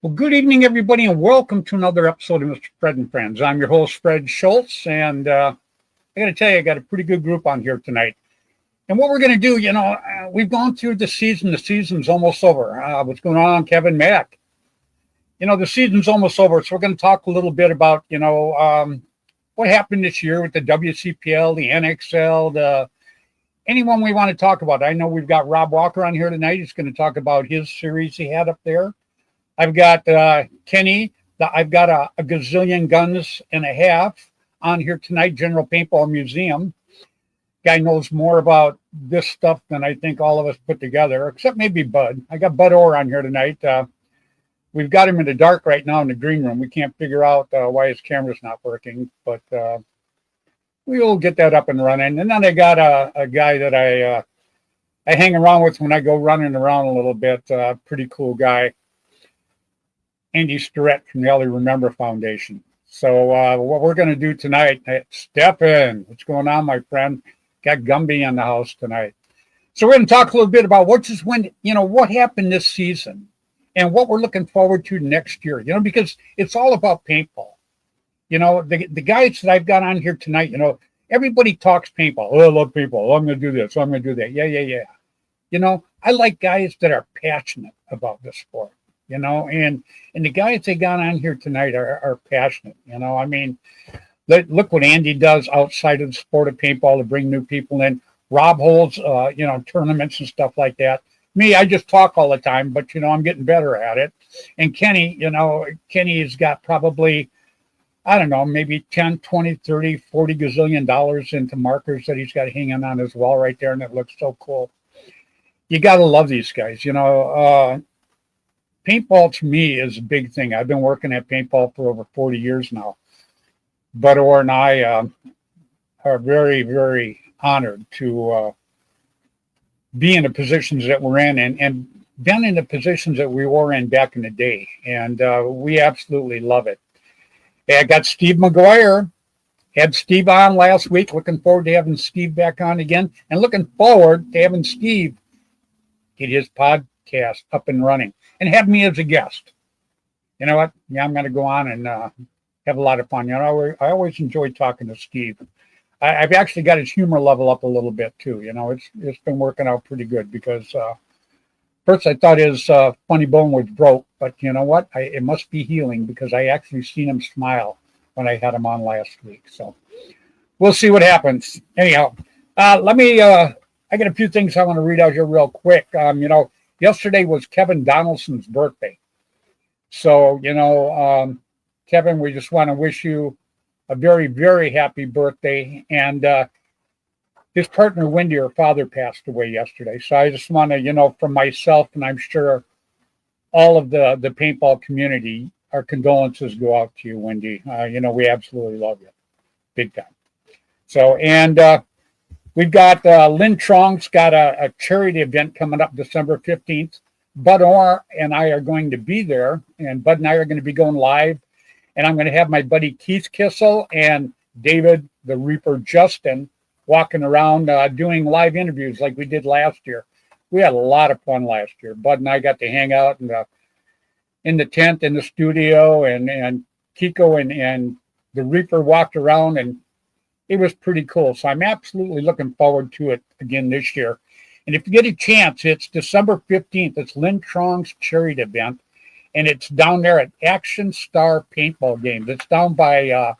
Well, good evening, everybody, and welcome to another episode of Mr.Fred and Friends. I'm your host, Fred Schultz, and I got to tell you, I got a pretty good group on here tonight. And what we're going to do, we've gone through the season. The season's almost over. What's going on, Kevin Mack? The season's almost over, so we're going to talk a little bit about, what happened this year with the WCPL, the NXL, anyone we want to talk about. I know we've got Rob Walker on here tonight. He's going to talk about his series he had up there. I've got Kenny. I've got a gazillion guns and a half on here tonight, General Paintball Museum. Guy knows more about this stuff than I think all of us put together, except maybe Bud. I got Bud Orr on here tonight. We've got him in the dark right now in the green room. We can't figure out why his camera's not working, but we'll get that up and running. And then I got a guy that I hang around with when I go running around a little bit. Pretty cool guy. Andy Starrett from the Ellie Remember Foundation. So what we're going to do tonight, step in. What's going on, my friend? Got Gumby in the house tonight. So we're going to talk a little bit about what happened this season and what we're looking forward to next year, because it's all about paintball. The guys that I've got on here tonight, everybody talks paintball. Oh, I love paintball. Oh, I'm going to do this. Oh, I'm going to do that. Yeah. I like guys that are passionate about the sport. And the guys they got on here tonight are passionate. Look what Andy does outside of the sport of paintball to bring new people in. Rob holds, tournaments and stuff like that. Me, I just talk all the time, but, I'm getting better at it. And Kenny, Kenny's got probably, I don't know, maybe 10, 20, 30, 40 gazillion dollars into markers that he's got hanging on his wall right there. And it looks so cool. You got to love these guys, Paintball to me is a big thing. I've been working at paintball for over 40 years now. Bud Orr and I are very, very honored to be in the positions that we're in and been in the positions that we were in back in the day. And we absolutely love it. Hey, I got Steve McGuire. Had Steve on last week. Looking forward to having Steve back on again. And looking forward to having Steve get his podcast up and running and have me as a guest. You know what? Yeah, I'm going to go on and have a lot of fun. I always enjoy talking to Steve. I've actually got his humor level up a little bit too. It's been working out pretty good because first I thought his funny bone was broke, but you know what? It must be healing because I actually seen him smile when I had him on last week. So we'll see what happens. Anyhow, I got a few things I want to read out here real quick. Yesterday was Kevin Donaldson's birthday. So, Kevin, we just want to wish you a very, very happy birthday. And his partner, Wendy, her father, passed away yesterday. So I just want to, from myself, and I'm sure all of the paintball community, our condolences go out to you, Wendy. We absolutely love you. Big time. So, and we've got Lynn Trong's got a charity event coming up December 15th. Bud Orr and I are going to be there, and Bud and I are going to be going live. And I'm going to have my buddy Keith Kissel and David the Reaper Justin walking around doing live interviews like we did last year. We had a lot of fun last year. Bud and I got to hang out in the tent in the studio, and Kiko and the Reaper walked around, and it was pretty cool. So I'm absolutely looking forward to it again this year. And if you get a chance, it's December 15th. It's Lynn Trong's charity event, and it's down there at Action Star Paintball Games. It's down by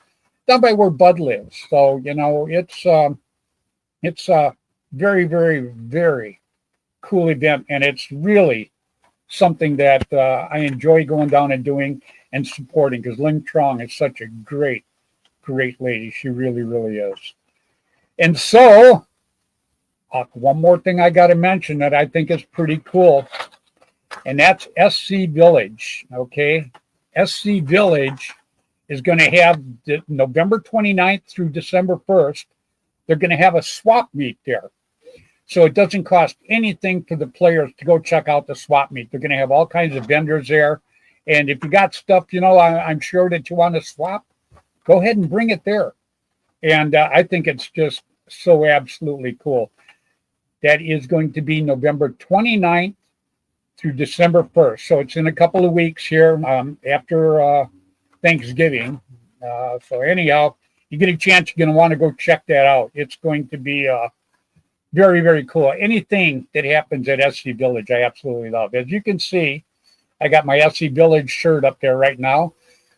where Bud lives. So, you know, it's a very, very, very cool event, and it's really something that I enjoy going down and doing and supporting, because Lynn Trong is such a great, great lady. She really, really is. And so, one more thing I got to mention that I think is pretty cool, and that's SC Village. Okay, SC Village is going to have November 29th through December 1st. They're going to have a swap meet there. So it doesn't cost anything for the players to go check out the swap meet. They're going to have all kinds of vendors there. And if you got stuff, you know, I'm sure that you want to swap, go ahead and bring it there. And I think it's just so absolutely cool. That is going to be November 29th through December 1st. So it's in a couple of weeks here after Thanksgiving. So anyhow, you get a chance, you're going to want to go check that out. It's going to be very, very cool. Anything that happens at SC Village, I absolutely love. As you can see, I got my SC Village shirt up there right now.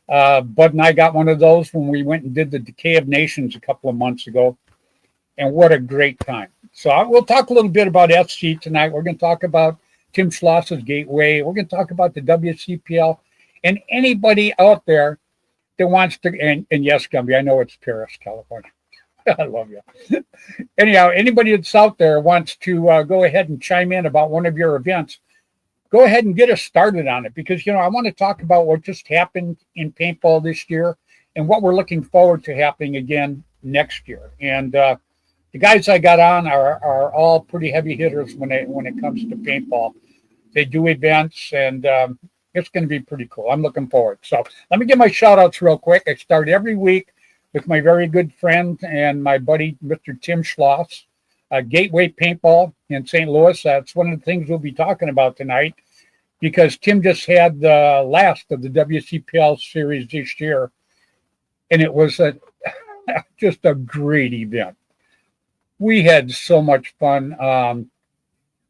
Bud and I got one of those when we went and did the Decay of Nations a couple of months ago. And what a great time. So we'll talk a little bit about SC tonight. We're going to talk about Tim Schloss's Gateway. We're going to talk about the WCPL. And anybody out there that wants to, and yes, Gumby, I know it's Paris, California. I love you. Anyhow, anybody that's out there wants to go ahead and chime in about one of your events, go ahead and get us started on it, because, you know, I want to talk about what just happened in paintball this year and what we're looking forward to happening again next year. And the guys I got on are all pretty heavy hitters when it comes to paintball. They do events, and it's going to be pretty cool. I'm looking forward. So let me give my shout outs real quick. I start every week with my very good friend and my buddy, Mr. Tim Schloss, Gateway Paintball in St. Louis. That's one of the things we'll be talking about tonight, because Tim just had the last of the WCPL series this year, and it was just a great event. We had so much fun.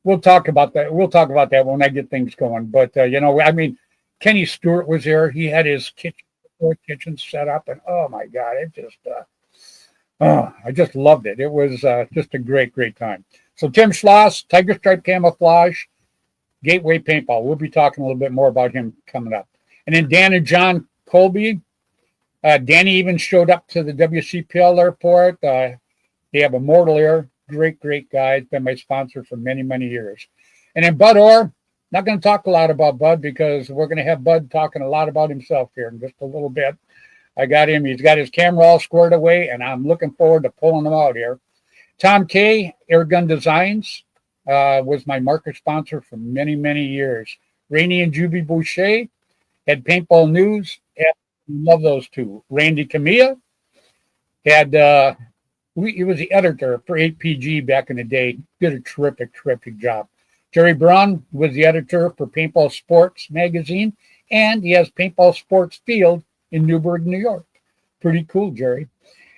We'll talk about that. We'll talk about that when I get things going. But, you know, I mean, Kenny Stewart was there. He had his kitchen set up, and oh my God, it just, I just loved it. It was just a great, great time. So Tim Schloss, Tiger Stripe Camouflage, Gateway Paintball. We'll be talking a little bit more about him coming up. And then Dan and John Colby. Danny even showed up to the WCPL airport. They have a Mortal Air. Great, great guy. He's been my sponsor for many, many years. And then Bud Orr. Not going to talk a lot about Bud, because we're going to have Bud talking a lot about himself here in just a little bit. I got him. He's got his camera all squared away, and I'm looking forward to pulling him out here. Tom K, Airgun Designs, was my market sponsor for many, many years. Rainey and Juby Boucher had Paintball News. Love those two. Randy Camilla had, he was the editor for 8PG back in the day. Did a terrific, terrific job. Jerry Braun was the editor for Paintball Sports magazine, and he has Paintball Sports Field in Newburgh, New York. Pretty cool, Jerry.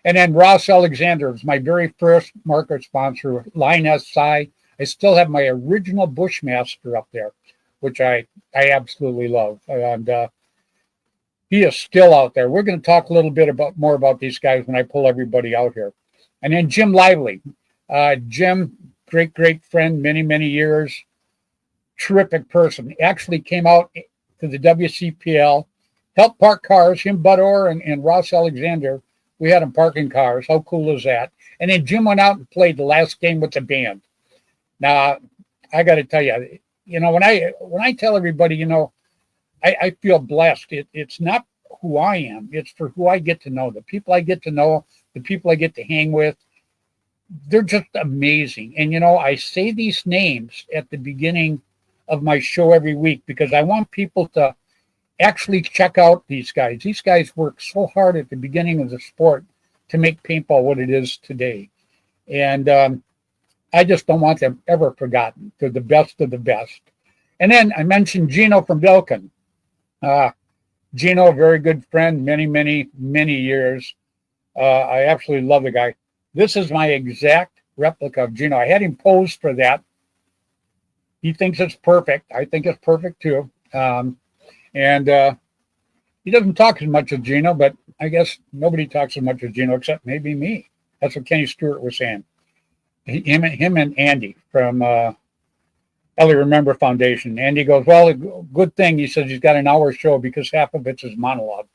And then Ross Alexander was my very first market sponsor, Line SI. I still have my original Bushmaster up there, which I absolutely love. And he is still out there. We're going to talk a little bit more about these guys when I pull everybody out here. And then Jim Lively. Jim, great, great friend, many, many years. Terrific person. Actually came out to the WCPL, helped park cars. Him, Bud Orr, and Ross Alexander. We had them parking cars. How cool is that? And then Jim went out and played the last game with the band. Now, I got to tell you, you know, when I tell everybody, you know, I feel blessed. It's not who I am. It's for who I get to know. The people I get to know, the people I get to hang with. They're just amazing. And, you know, I say these names at the beginning of my show every week because I want people to actually check out these guys. These guys work so hard at the beginning of the sport to make paintball what it is today. And I just don't want them ever forgotten. They're the best of the best. And then I mentioned Gino from Belkin. Gino, a very good friend, many, many, many years. I absolutely love the guy. This is my exact replica of Gino. I had him posed for that He thinks it's perfect. I think it's perfect too. And he doesn't talk as much as Gino, but I guess nobody talks as much as Gino except maybe me. That's what Kenny Stewart was saying. Him and Andy from Ellie Remember Foundation. Andy goes, well, a good thing. He says he's got an hour show because half of it's his monologue.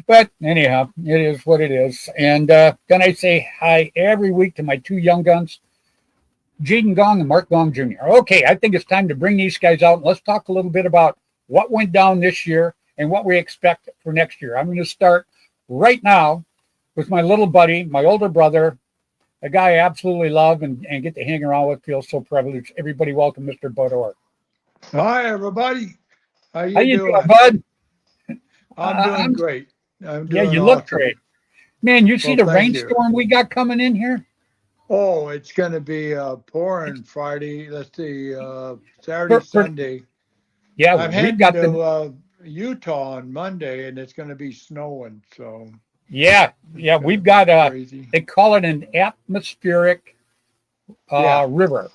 But anyhow, it is what it is. And then I say hi every week to my two young guns, Jaden Gong and Mark Gong Jr. Okay, I think it's time to bring these guys out and let's talk a little bit about what went down this year and what we expect for next year. I'm going to start right now with my little buddy, my older brother, a guy I absolutely love and get to hang around with. Feels so privileged. Everybody welcome Mr. Bud Orr. Hi, everybody. How you doing, Bud? I'm doing great. Yeah, you look great. Man, you see the rainstorm we got coming in here? Oh, it's going to be pouring Friday. Let's see, Saturday, Sunday. Yeah, I'm heading to Utah on Monday, and it's going to be snowing. So yeah, we've got they call it an atmospheric river.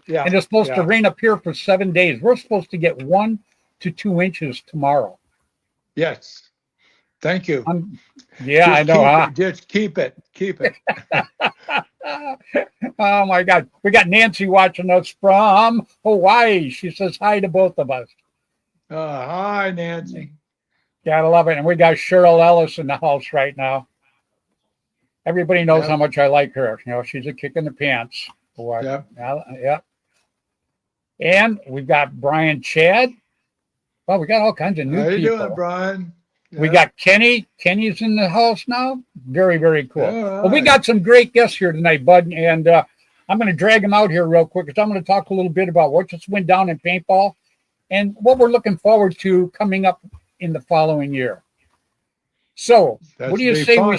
Yeah, and it's supposed to rain up here for 7 days. We're supposed to get 1 to 2 inches tomorrow. Yes, thank you. I know. Just keep it. Oh my God, we got Nancy watching us from Hawaii. She says hi to both of us. Hi, Nancy. Gotta love it. And we got Cheryl Ellis in the house right now. Everybody knows how much I like her. You know, she's a kick in the pants. Yep. And we've got Brian Chad. Well, we got all kinds of new people. How you doing, Brian? We got Kenny. Kenny's in the house now. Very, very cool. Right. Well, we got some great guests here tonight, Bud. And I'm going to drag them out here real quick because I'm going to talk a little bit about what just went down in paintball and what we're looking forward to coming up in the following year. So, what do you say fun.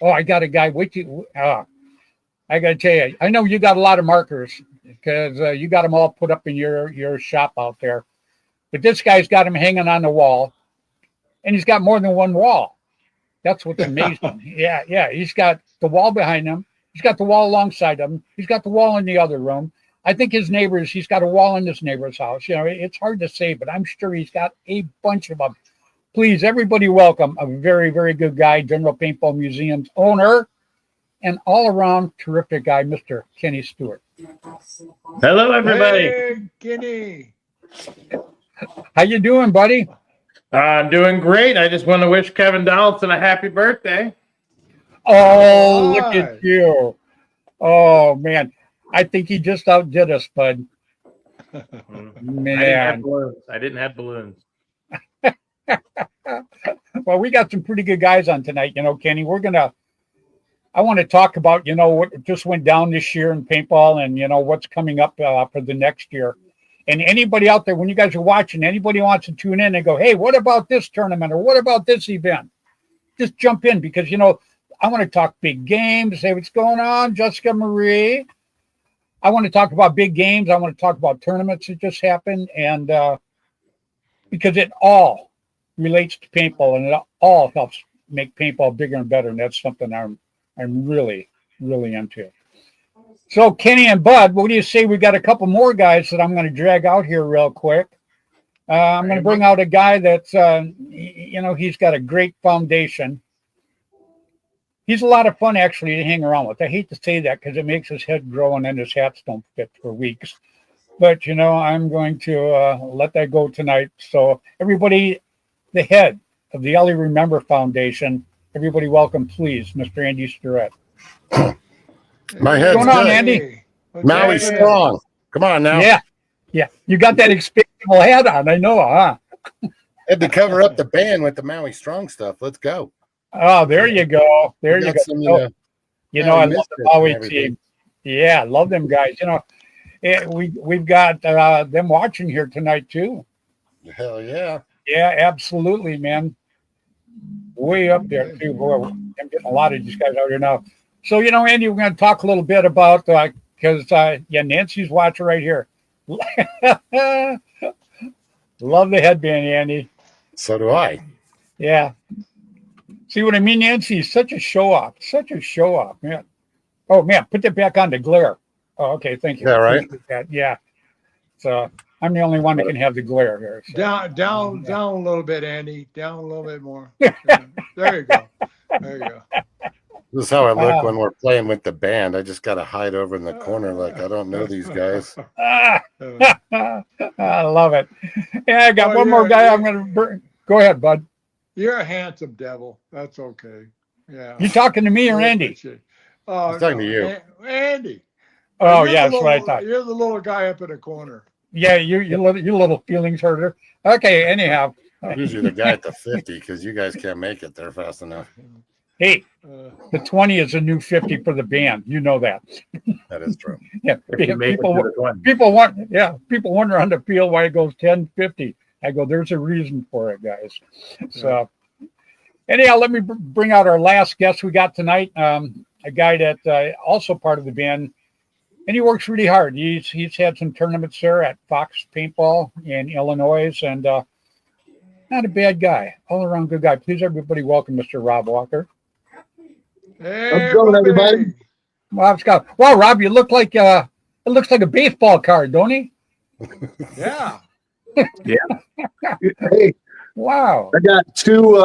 I got a guy with you. I got to tell you, I know you got a lot of markers because you got them all put up in your shop out there. But this guy's got them hanging on the wall. And he's got more than one wall. That's what's amazing. Yeah. He's got the wall behind him. He's got the wall alongside him. He's got the wall in the other room. I think he's got a wall in his neighbor's house. You know, it's hard to say, but I'm sure he's got a bunch of them. Please, everybody welcome a very, very good guy, General Paintball Museum's owner, and all-around terrific guy, Mr. Kenny Stewart. Hello, everybody. Hey, Kenny. How you doing, buddy? I'm doing great. I just want to wish Kevin Donaldson a happy birthday. Oh, look at you. Oh, man. I think he just outdid us, bud. Man. I didn't have balloons. Well, we got some pretty good guys on tonight, you know, Kenny. I want to talk about, you know, what just went down this year in paintball and, you know, what's coming up for the next year. And anybody out there, when you guys are watching, anybody wants to tune in and go, hey, what about this tournament or what about this event? Just jump in because, you know, I want to talk big games, say what's going on, Jessica Marie. I want to talk about big games. I want to talk about tournaments that just happened. And because it all relates to paintball and it all helps make paintball bigger and better. And that's something I'm really, really into. So, Kenny and Bud, what do you say? We got a couple more guys that I'm going to drag out here real quick. I'm going to bring out a guy that's, you know, he's got a great foundation. He's a lot of fun, actually, to hang around with. I hate to say that because it makes his head grow and then his hats don't fit for weeks. But, you know, I'm going to let that go tonight. So, everybody, the head of the Ellie Remember Foundation, everybody welcome, please, Mr. Andy Stewart. My head's What's going on, good. Andy? Maui strong. Come on now. Yeah. You got that expandable hat on. I know, huh? Had to cover up the band with the Maui strong stuff. Let's go. Oh, there you go. There you go. Some, you know, I love the Maui team. Yeah, love them guys. You know, we've got them watching here tonight too. Hell yeah. Yeah, absolutely, man. Way up there too. Boy, I'm getting a lot of these guys out here now. So, you know, Andy, we're going to talk a little bit about, because, Nancy's watching right here. Love the headband, Andy. So do I. Yeah. See what I mean, Nancy? Such a show-off. Man. Oh, man, put that back on the glare. Oh, okay, thank you. Yeah, right? Yeah. So I'm the only one that can have the glare here. So. Down a little bit, Andy. Down a little bit more. Yeah. There you go. There you go. This is how I look when we're playing with the band. I just got to hide over in the corner like I don't know these guys. I love it. Yeah, I got one more guy I'm going to bring. Go ahead, bud. You're a handsome devil. That's okay. Yeah. You talking to me or Andy? Oh, I'm talking to you. Andy. Oh, yeah, that's what I thought. You're the little guy up in the corner. Yeah, you little feelings hurter. Okay, anyhow. Usually the guy at the 50 because you guys can't make it there fast enough. Hey, the 20 is a new 50 for the band. You know that. That is true. Yeah, If you make it to the 20. people wonder on the field why it goes 10-50. I go, there's a reason for it, guys. So, anyhow, let me bring out our last guest we got tonight. A guy that also part of the band, and he works really hard. He's had some tournaments there at Fox Paintball in Illinois, and not a bad guy, all around good guy. Please, everybody, welcome Mr. Rob Walker. Hey, how's it going, everybody? Wow, Scott. Wow, Rob, you look like it looks like a baseball card, don't he? Yeah. Hey, Wow. I got two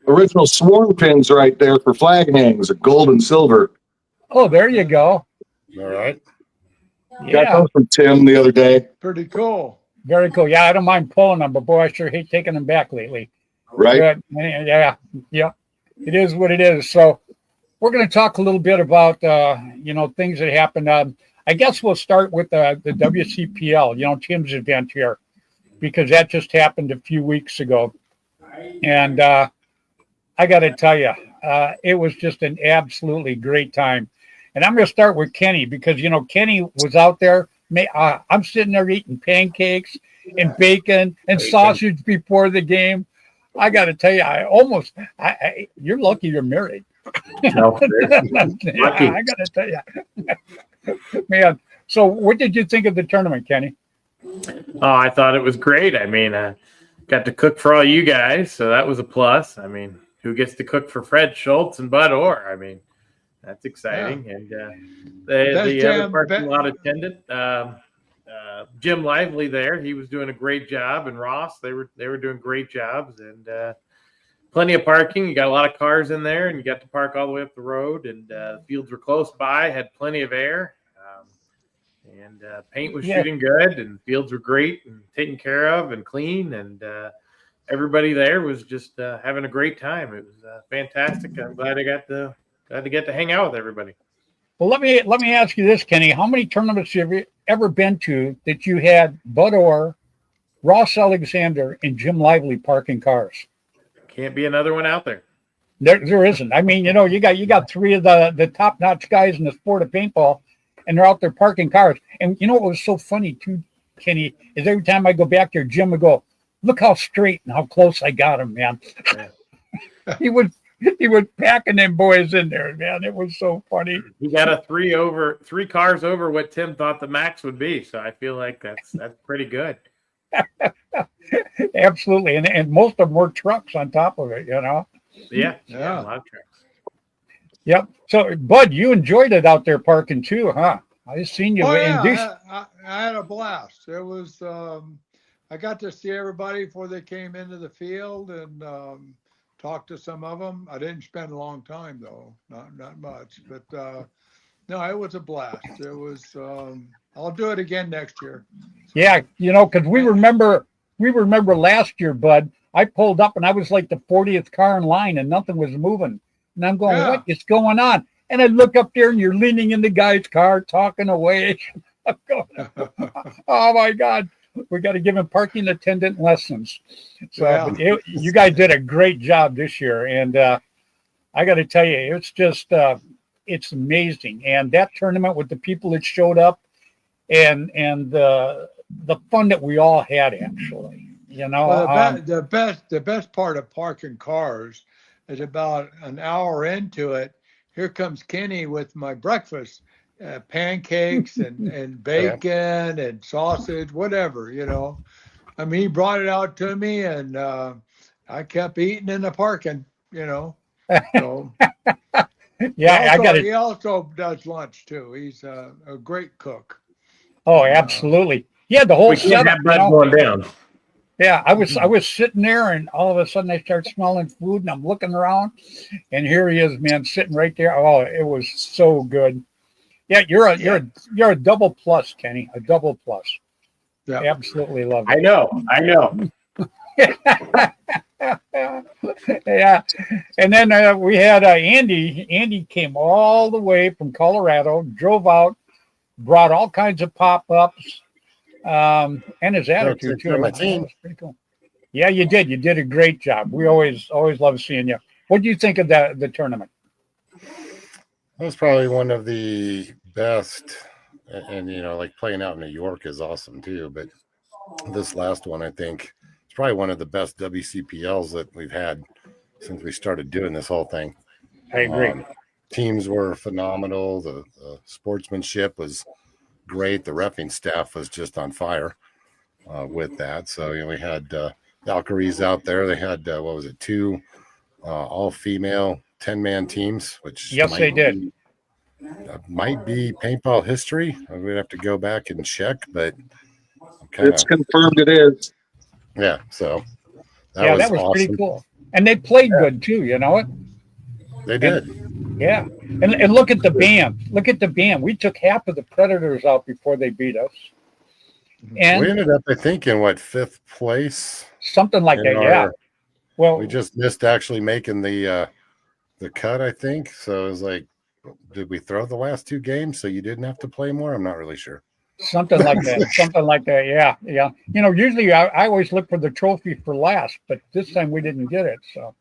original swarm pins right there for flag hangs, gold and silver. Oh, there you go. All right. Got Yeah, those from Tim the other day. Pretty cool. very cool. Yeah, I don't mind pulling them, but boy, I sure hate taking them back lately. Right? But, yeah. It is what it is. So we're going to talk a little bit about things that happened. I guess we'll start with the WCPL, Tim's event here, because that just happened a few weeks ago. And I got to tell you, it was just an absolutely great time. And I'm going to start with Kenny because, Kenny was out there. I'm sitting there eating pancakes and bacon and sausage before the game. I got to tell you, you're lucky you're married. No, I got to tell you, man. So what did you think of the tournament, Kenny? Oh, I thought it was great. I mean, got to cook for all you guys, so that was a plus. I mean, who gets to cook for Fred Schultz and Bud Orr? I mean, that's exciting. Yeah. And the other parking lot attendant, Jim Lively there, he was doing a great job, and Ross, they were doing great jobs, and plenty of parking. You got a lot of cars in there, and you got to park all the way up the road, and the fields were close by, had plenty of air. And paint was shooting good, and fields were great and taken care of and clean, and everybody there was just having a great time. It was fantastic. I'm glad I got to get to hang out with everybody. Well, let me ask you this, Kenny. How many tournaments have you ever been to that you had Bud Orr, Ross Alexander, and Jim Lively parking cars? Can't be another one out there. There isn't. I mean, you got three of the top-notch guys in the sport of paintball, and they're out there parking cars. And what was so funny too, Kenny, is every time I go back there, Jim would go, "Look how straight and how close I got him, man." Yeah. he was packing them boys in there, man. It was so funny. He got three cars over what Tim thought the max would be. So I feel like that's pretty good. Absolutely. And most of them were trucks on top of it, Yeah, Yeah. a lot of trucks. Yep. So, Bud, you enjoyed it out there parking too, huh? I seen you. Oh, yeah. I had a blast. It was, I got to see everybody before they came into the field and talk to some of them. I didn't spend a long time though, not much, but no, it was a blast. It was, I'll do it again next year. Yeah, because we remember last year, Bud, I pulled up and I was like the 40th car in line and nothing was moving. And I'm going, What is going on? And I look up there and you're leaning in the guy's car talking away. I'm going, oh my God, we got to give him parking attendant lessons. So you guys did a great job this year. And I got to tell you, it's just, it's amazing. And that tournament with the people that showed up and the fun that we all had, actually, Well, the best part of parking cars is about an hour into it. Here comes Kenny with my breakfast, pancakes and bacon and sausage, whatever, I mean, he brought it out to me and I kept eating in the parking, So yeah, he also does lunch too. He's a great cook. Oh, absolutely. He had the whole We can't setup. have Bud going down. Yeah, I was sitting there, and all of a sudden I start smelling food, and I'm looking around, and here he is, man, sitting right there. Oh, it was so good. Yeah, you're a double plus, Kenny, a double plus. Yeah. Absolutely love I it. know. Yeah, and then we had Andy. Andy came all the way from Colorado, drove out, brought all kinds of pop-ups, and his attitude too. My That team. was pretty cool. Yeah, you did. You did a great job. We always love seeing you. What do you think of the tournament? That was probably one of the best, and like playing out in New York is awesome too. But this last one, I think, it's probably one of the best WCPLs that we've had since we started doing this whole thing. I agree. Teams were phenomenal. The sportsmanship was great. The reffing staff was just on fire with that. So we had Valkyries out there. They had two all-female 10-man teams, which They did. Might be paintball history. We'd have to go back and check, but It's confirmed it is. Yeah, so that was awesome. pretty cool. And they played good too, you know it? They did. Yeah. And look at the band. Look at the band. We took half of the Predators out before they beat us. And we ended up, I think, in fifth place? Something like that, yeah. Well, we just missed actually making the cut, I think. So it was like, did we throw the last two games so you didn't have to play more? I'm not really sure. Something like that. Something like that. Yeah. Usually I always look for the trophy for last, but this time we didn't get it. So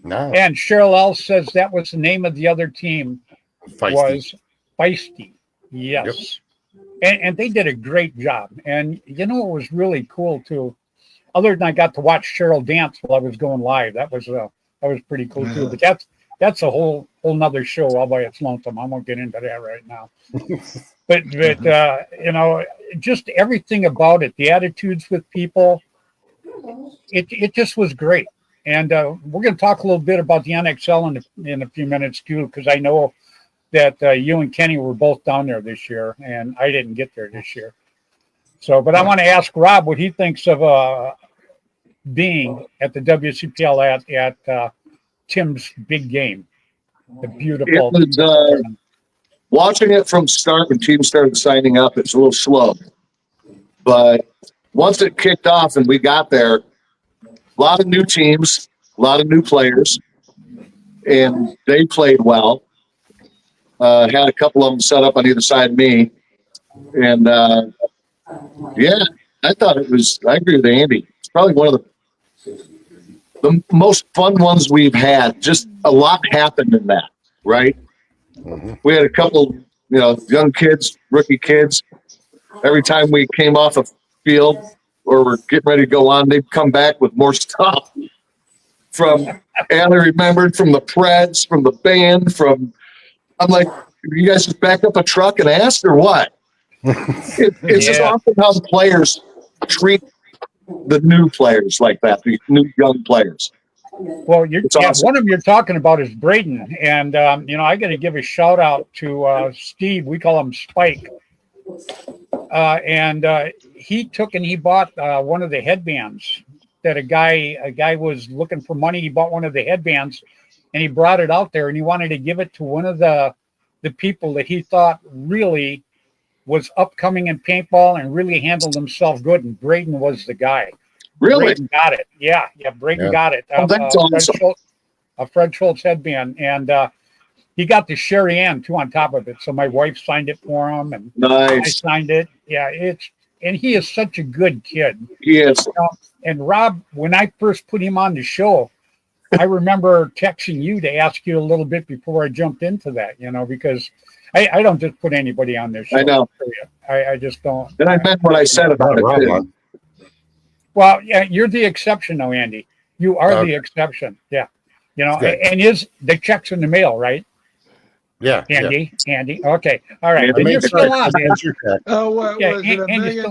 no. And Cheryl L says that was the name of the other team. Was Feisty. Yes. Yep. And they did a great job. And it was really cool too. Other than I got to watch Cheryl dance while I was going live. That was pretty cool too. But that's a whole nother show all by its lonesome. I won't get into that right now. But just everything about it, the attitudes with people, it just was great. And we're going to talk a little bit about the NXL in a few minutes too, because I know that you and Kenny were both down there this year, and I didn't get there this year. So, but I want to ask Rob what he thinks of being at the WCPL at Tim's big game. The beautiful. It was, watching it from start when teams started signing up, it's a little slow. But once it kicked off and we got there, a lot of new teams, a lot of new players, and they played well. Had a couple of them set up on either side of me. And, I thought I agree with Andy. It's probably one of the most fun ones we've had. Just a lot happened in that, right? Mm-hmm. We had a couple, young kids, rookie kids. Every time we came off a field or we're getting ready to go on, they'd come back with more stuff from Allie remembered, from the Preds, from the band, I'm like, you guys just backed up a truck and asked or what? It's just awesome how the players treat the new players like that, the new young players. Well, awesome. One of them you're talking about is Braden. And, I got to give a shout out to Steve. We call him Spike. He took and he bought one of the headbands that a guy was looking for money. He bought one of the headbands and he brought it out there and he wanted to give it to one of the people that he thought really was upcoming in paintball and really handled himself good. And Braden was the guy. Really? Braden got it. Yeah. Braden got it. Fred Schultz headband. And he got the Sherry Ann too on top of it. So my wife signed it for him and I signed it. Yeah. And he is such a good kid. He is. And Rob, when I first put him on the show, I remember texting you to ask you a little bit before I jumped into that, because I don't just put anybody on this show. I know. I just don't. And I meant what I said about it too. Well, yeah, you're the exception, though, Andy. You are the exception. Yeah. And the check's in the mail, right? Yeah. Andy. Okay. All right. And you're still on, man. Oh, was it $1 million?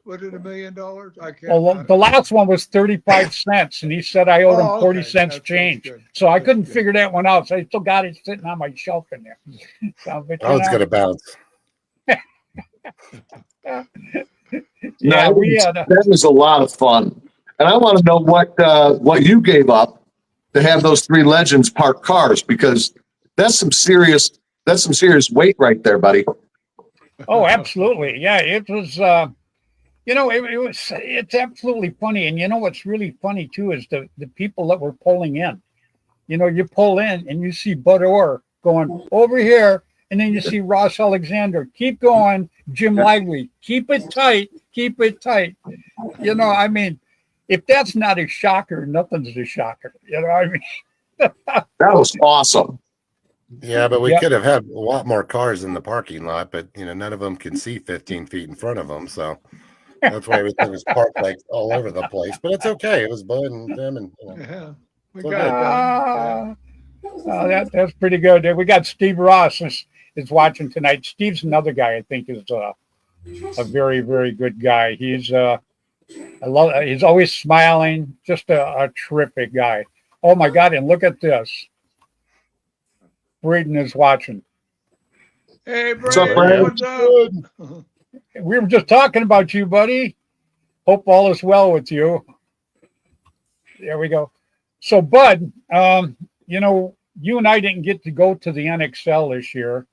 Was it $1 million? I can't. Well, the last one was 35 cents, and he said I owed him 40 cents change. So I couldn't figure that one out. So I still got it sitting on my shelf in there. So, it's going to bounce. Yeah, No, we had that was a lot of fun. And I want to know what you gave up to have those three legends park cars, because that's some serious weight right there, buddy. oh, absolutely. Yeah, it was it's absolutely funny. And you know what's really funny too is the people that were pulling in. You know, you pull in and you see Bud Orr going over here, and then you see Ross Alexander. Keep going, Jim Lively. Keep it tight. Keep it tight. You know, I mean, if that's not a shocker, nothing's a shocker. You know, I mean, That was awesome. Yeah, but we Yep. could have had a lot more cars in the parking lot, but none of them can see 15 feet in front of them, so that's why everything was parked like all over the place. But it's okay. It was Bud and them, and Yeah, we So got it done. that's pretty good. We got Steve Ross is watching tonight. Steve's another guy I think is a very, very good guy. He's he's always smiling, just a terrific guy. Oh my God! And look at this. Braden is watching. Hey, What's up, Brad, Brad? what's up? We were just talking about you, buddy. Hope all is well with you. There we go. So, Bud, you and I didn't get to go to the NXL this year.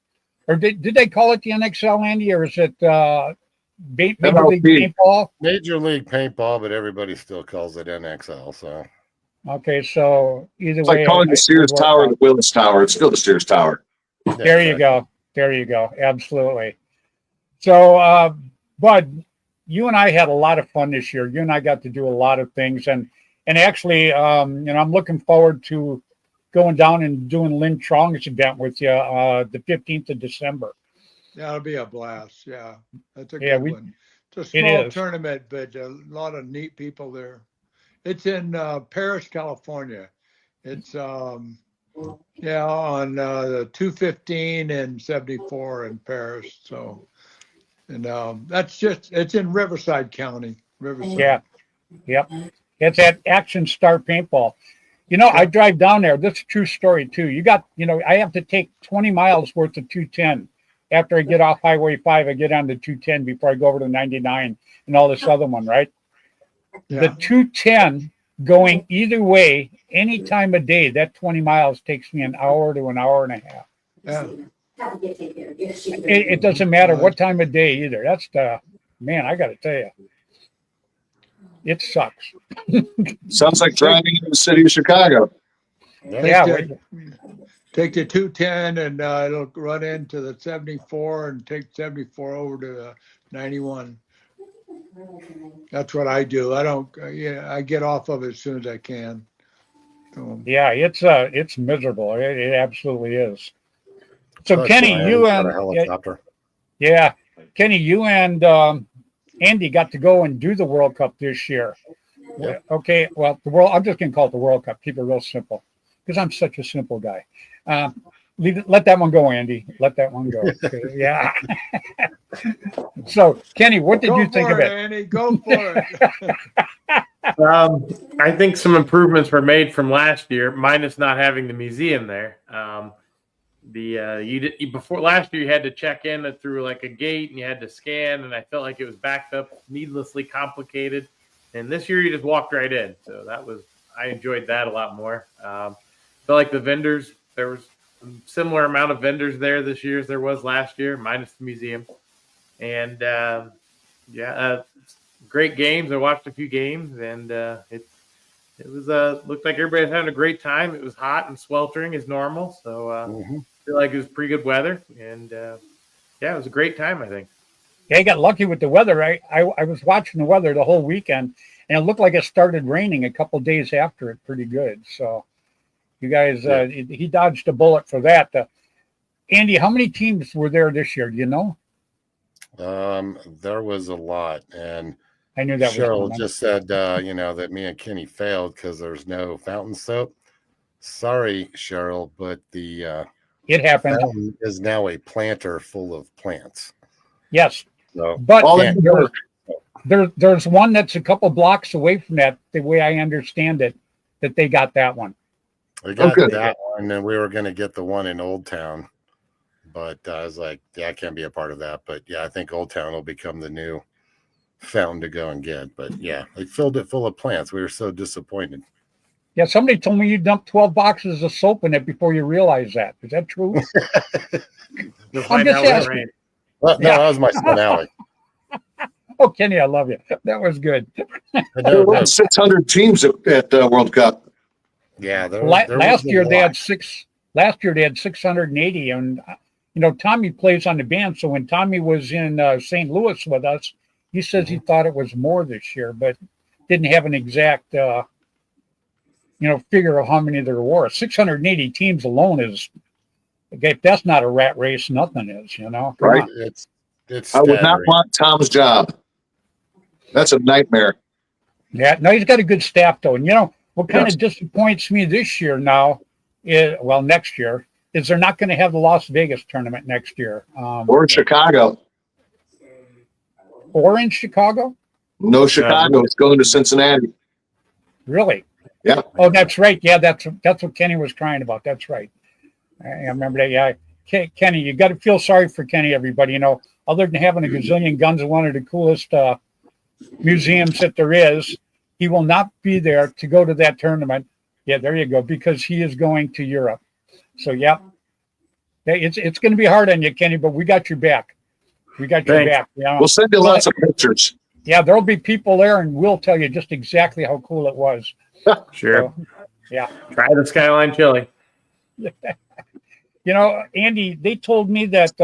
Or did they call it the NXL, Andy, or is it Major League Paintball? Major League Paintball, but everybody still calls it NXL. So Okay, so either It's way, like calling the Sears Tower the Willis Tower. It's still the Sears Tower. There you go. There you go. Absolutely. So, Bud, you and I had a lot of fun this year. You and I got to do a lot of things, and actually, I'm looking forward to going down and doing Lynn Chong's event with you the 15th of December. That'll be a blast. Yeah, that's a Yeah, good one. It's a it small is. tournament, but a lot of neat people there. It's in Paris, California. It's on the 215 and 74 in Paris. So, and it's in Riverside County. Riverside. Yeah. Yep. It's at Action Star Paintball. I drive down there. This is a true story too. I have to take 20 miles worth of 210. After I get off Highway 5, I get on the 210 before I go over to 99 and all this other one, right? Yeah. The 210 going either way, any time of day, that 20 miles takes me an hour to an hour and a half. Yeah. It doesn't matter what time of day either. That's man, I got to tell you, it sucks. Sounds like driving in the city of Chicago. Take the 210 and it'll run into the 74 and take 74 over to 91. That's what I do. I don't. I get off of it as soon as I can. So, yeah, it's miserable. It absolutely is. So That's Kenny, why I you got and a helicopter. yeah, Kenny, you and Andy got to go and do the World Cup this year. Yep. Okay, well, I'm just gonna call it the World Cup. Keep it real simple, because I'm such a simple guy. Let that one go, Andy. Let that one go. Yeah. So, Kenny, what did you think of it? Andy, go for it. I think some improvements were made from last year, minus not having the museum there. Before last year, you had to check in through like a gate and you had to scan, and I felt like it was backed up, needlessly complicated. And this year, you just walked right in, so I enjoyed that a lot more. Felt like the vendors, there was a similar amount of vendors there this year as there was last year, minus the museum. And great games. I watched a few games, and it was looked like everybody was having a great time. It was hot and sweltering as normal, so I feel like it was pretty good weather, and it was a great time, I think. Yeah, I got lucky with the weather. I was watching the weather the whole weekend, and it looked like it started raining a couple days after it pretty good. So you guys, he dodged a bullet for that. Andy, how many teams were there this year? Do you know? There was a lot, and I knew that. Cheryl just said, that me and Kenny failed because there's no fountain soap. Sorry, Cheryl, but the it happened. Fountain is now a planter full of plants. Yes, so, but there's one that's a couple blocks away from that. The way I understand it, that they got that one. We got that one, and we were going to get the one in Old Town. But I was like, I can't be a part of that. But yeah, I think Old Town will become the new fountain to go and get. But yeah, they filled it full of plants. We were so disappointed. Yeah, somebody told me you dumped 12 boxes of soap in it before you realized that. Is that true? You'll I'm find just out when it asking. rains. Well, no, Yeah. that was my son Allie. Oh, Kenny, I love you. That was good. There were 600 teams at World Cup. Yeah, there Last was a year they lot. had 680, and Tommy plays on the band. So when Tommy was in St. Louis with us, he says he thought it was more this year, but didn't have an exact figure of how many there were. 680 teams alone is, if that's not a rat race, nothing is. Come Right. on. It's I would not staggering. want Tom's job. That's a nightmare. Yeah, no, he's got a good staff though. And what kind Yes. of disappoints me this year now next year is they're not going to have the Las Vegas tournament next year. Or Chicago. Or in Chicago? No Chicago. It's going to Cincinnati. Really? Yeah. Oh, that's right. Yeah, that's what Kenny was crying about. That's right. I remember that. Yeah, Kenny, you got to feel sorry for Kenny. Everybody, other than having a gazillion guns and one of the coolest museums that there is, he will not be there to go to that tournament. Yeah, there you go, because he is going to Europe. So yeah, it's going to be hard on you, Kenny, but we got your back. We got your Thanks. back. We'll send you lots of pictures. Yeah, there'll be people there, and we'll tell you just exactly how cool it was. Sure. So, yeah. Try the Skyline chili. Andy, they told me that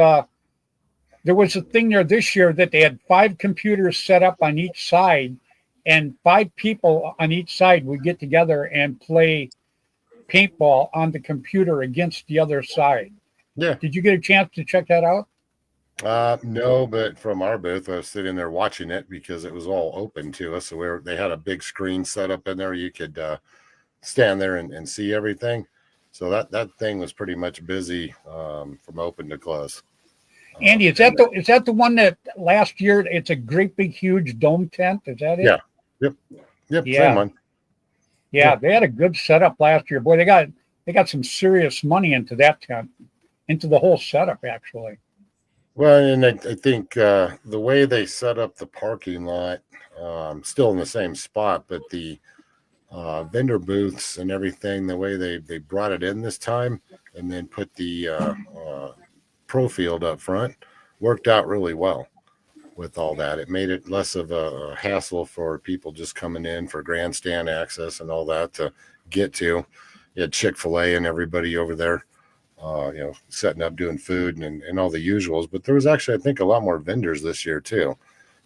there was a thing there this year that they had 5 computers set up on each side, and 5 people on each side would get together and play paintball on the computer against the other side. Yeah. Did you get a chance to check that out? No, but from our booth, I was sitting there watching it because it was all open to us. So they had a big screen set up in there. You could stand there and see everything. So that thing was pretty much busy from open to close. Andy, is that the one that last year? It's a great big huge dome tent. Is that it? Yeah. Yep. Yeah. Same one. Yeah, they had a good setup last year. Boy, they got some serious money into that tent, into the whole setup actually. Well, and I think the way they set up the parking lot, still in the same spot, but the vendor booths and everything, the way they brought it in this time and then put the pro field up front, worked out really well with all that. It made it less of a hassle for people just coming in for grandstand access and all that to get to. You had Chick-fil-A and everybody over there. Setting up, doing food and all the usuals. But there was actually, I think, a lot more vendors this year too,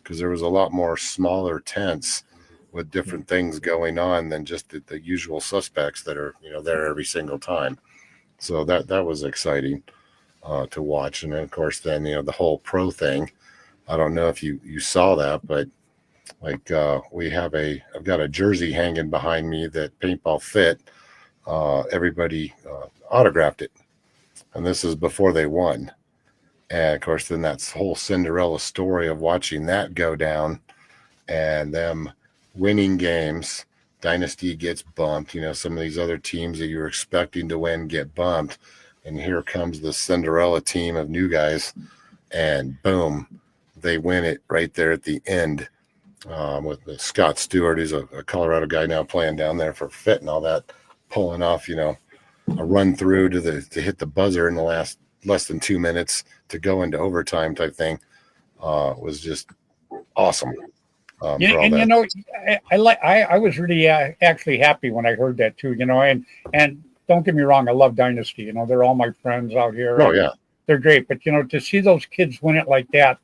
because there was a lot more smaller tents with different things going on than just the usual suspects that are, there every single time. So that was exciting to watch. And then, of course, then, the whole pro thing. I don't know if you saw that, but like I've got a jersey hanging behind me that Paintball Fit. Everybody autographed it. And this is before they won. And of course, then that whole Cinderella story of watching that go down and them winning games. Dynasty gets bumped. Some of these other teams that you're expecting to win get bumped. And here comes the Cinderella team of new guys. And boom, they win it right there at the end with Scott Stewart, who's a Colorado guy now playing down there for Fit and all that, pulling off, a run through to hit the buzzer in the last less than 2 minutes to go into overtime type thing was just awesome. I was really actually happy when I heard that too. And don't get me wrong, I love Dynasty. They're all my friends out here. Oh yeah, they're great. But to see those kids win it like that,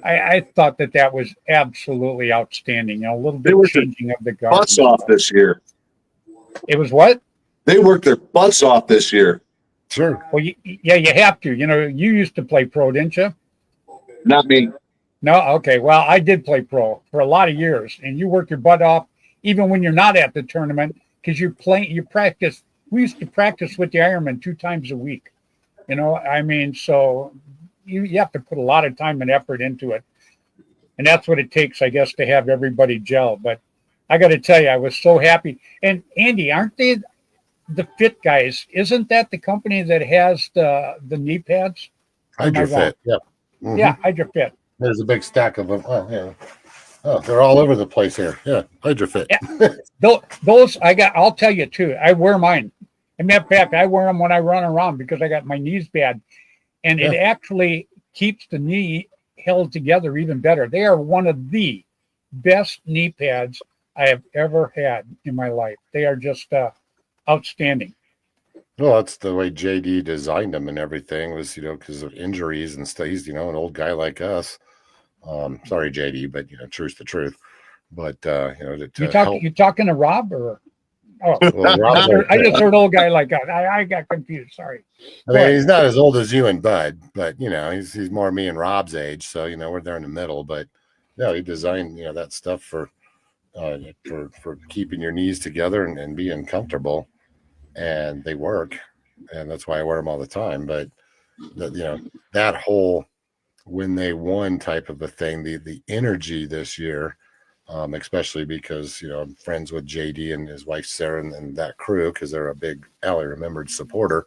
I thought that was absolutely outstanding. A little bit changing of the guard. Butts off this year. It was what? They worked their butts off this year. sure. Well, you have to. You used to play pro, didn't you? Not me. No? Okay. Well, I did play pro for a lot of years, and you work your butt off even when you're not at the tournament because you practice. We used to practice with the Ironman 2 times a week. So you have to put a lot of time and effort into it. And that's what it takes, I guess, to have everybody gel. But I got to tell you, I was so happy. And Andy, aren't they the Fit guys? Isn't that the company that has the knee pads? Hydro Fit. Yeah. Mm-hmm. Yeah, Hydro Fit. There's a big stack of them. Oh, yeah. Oh, they're all over the place here. Yeah, HydroFit. Yeah. Those I'll tell you too. I wear mine. As a matter of fact, I wear them when I run around because I got my knees bad, and it actually keeps the knee held together even better. They are one of the best knee pads I have ever had in my life. They are just outstanding. Well, that's the way JD designed them and everything was, because of injuries and stuff. He's, an old guy like us. Sorry, JD, but truth's the truth. But You talking to Rob or? Oh, well, I just heard old guy like that. I got confused. Sorry. I mean, he's not as old as you and Bud, but he's more me and Rob's age. So we're there in the middle. But no, he designed that stuff for keeping your knees together and being comfortable, and they work, and that's why I wear them all the time. But that whole when they won type of a thing, the energy this year. Especially because I'm friends with JD and his wife Sarah and that crew because they're a big Allie Remembered supporter.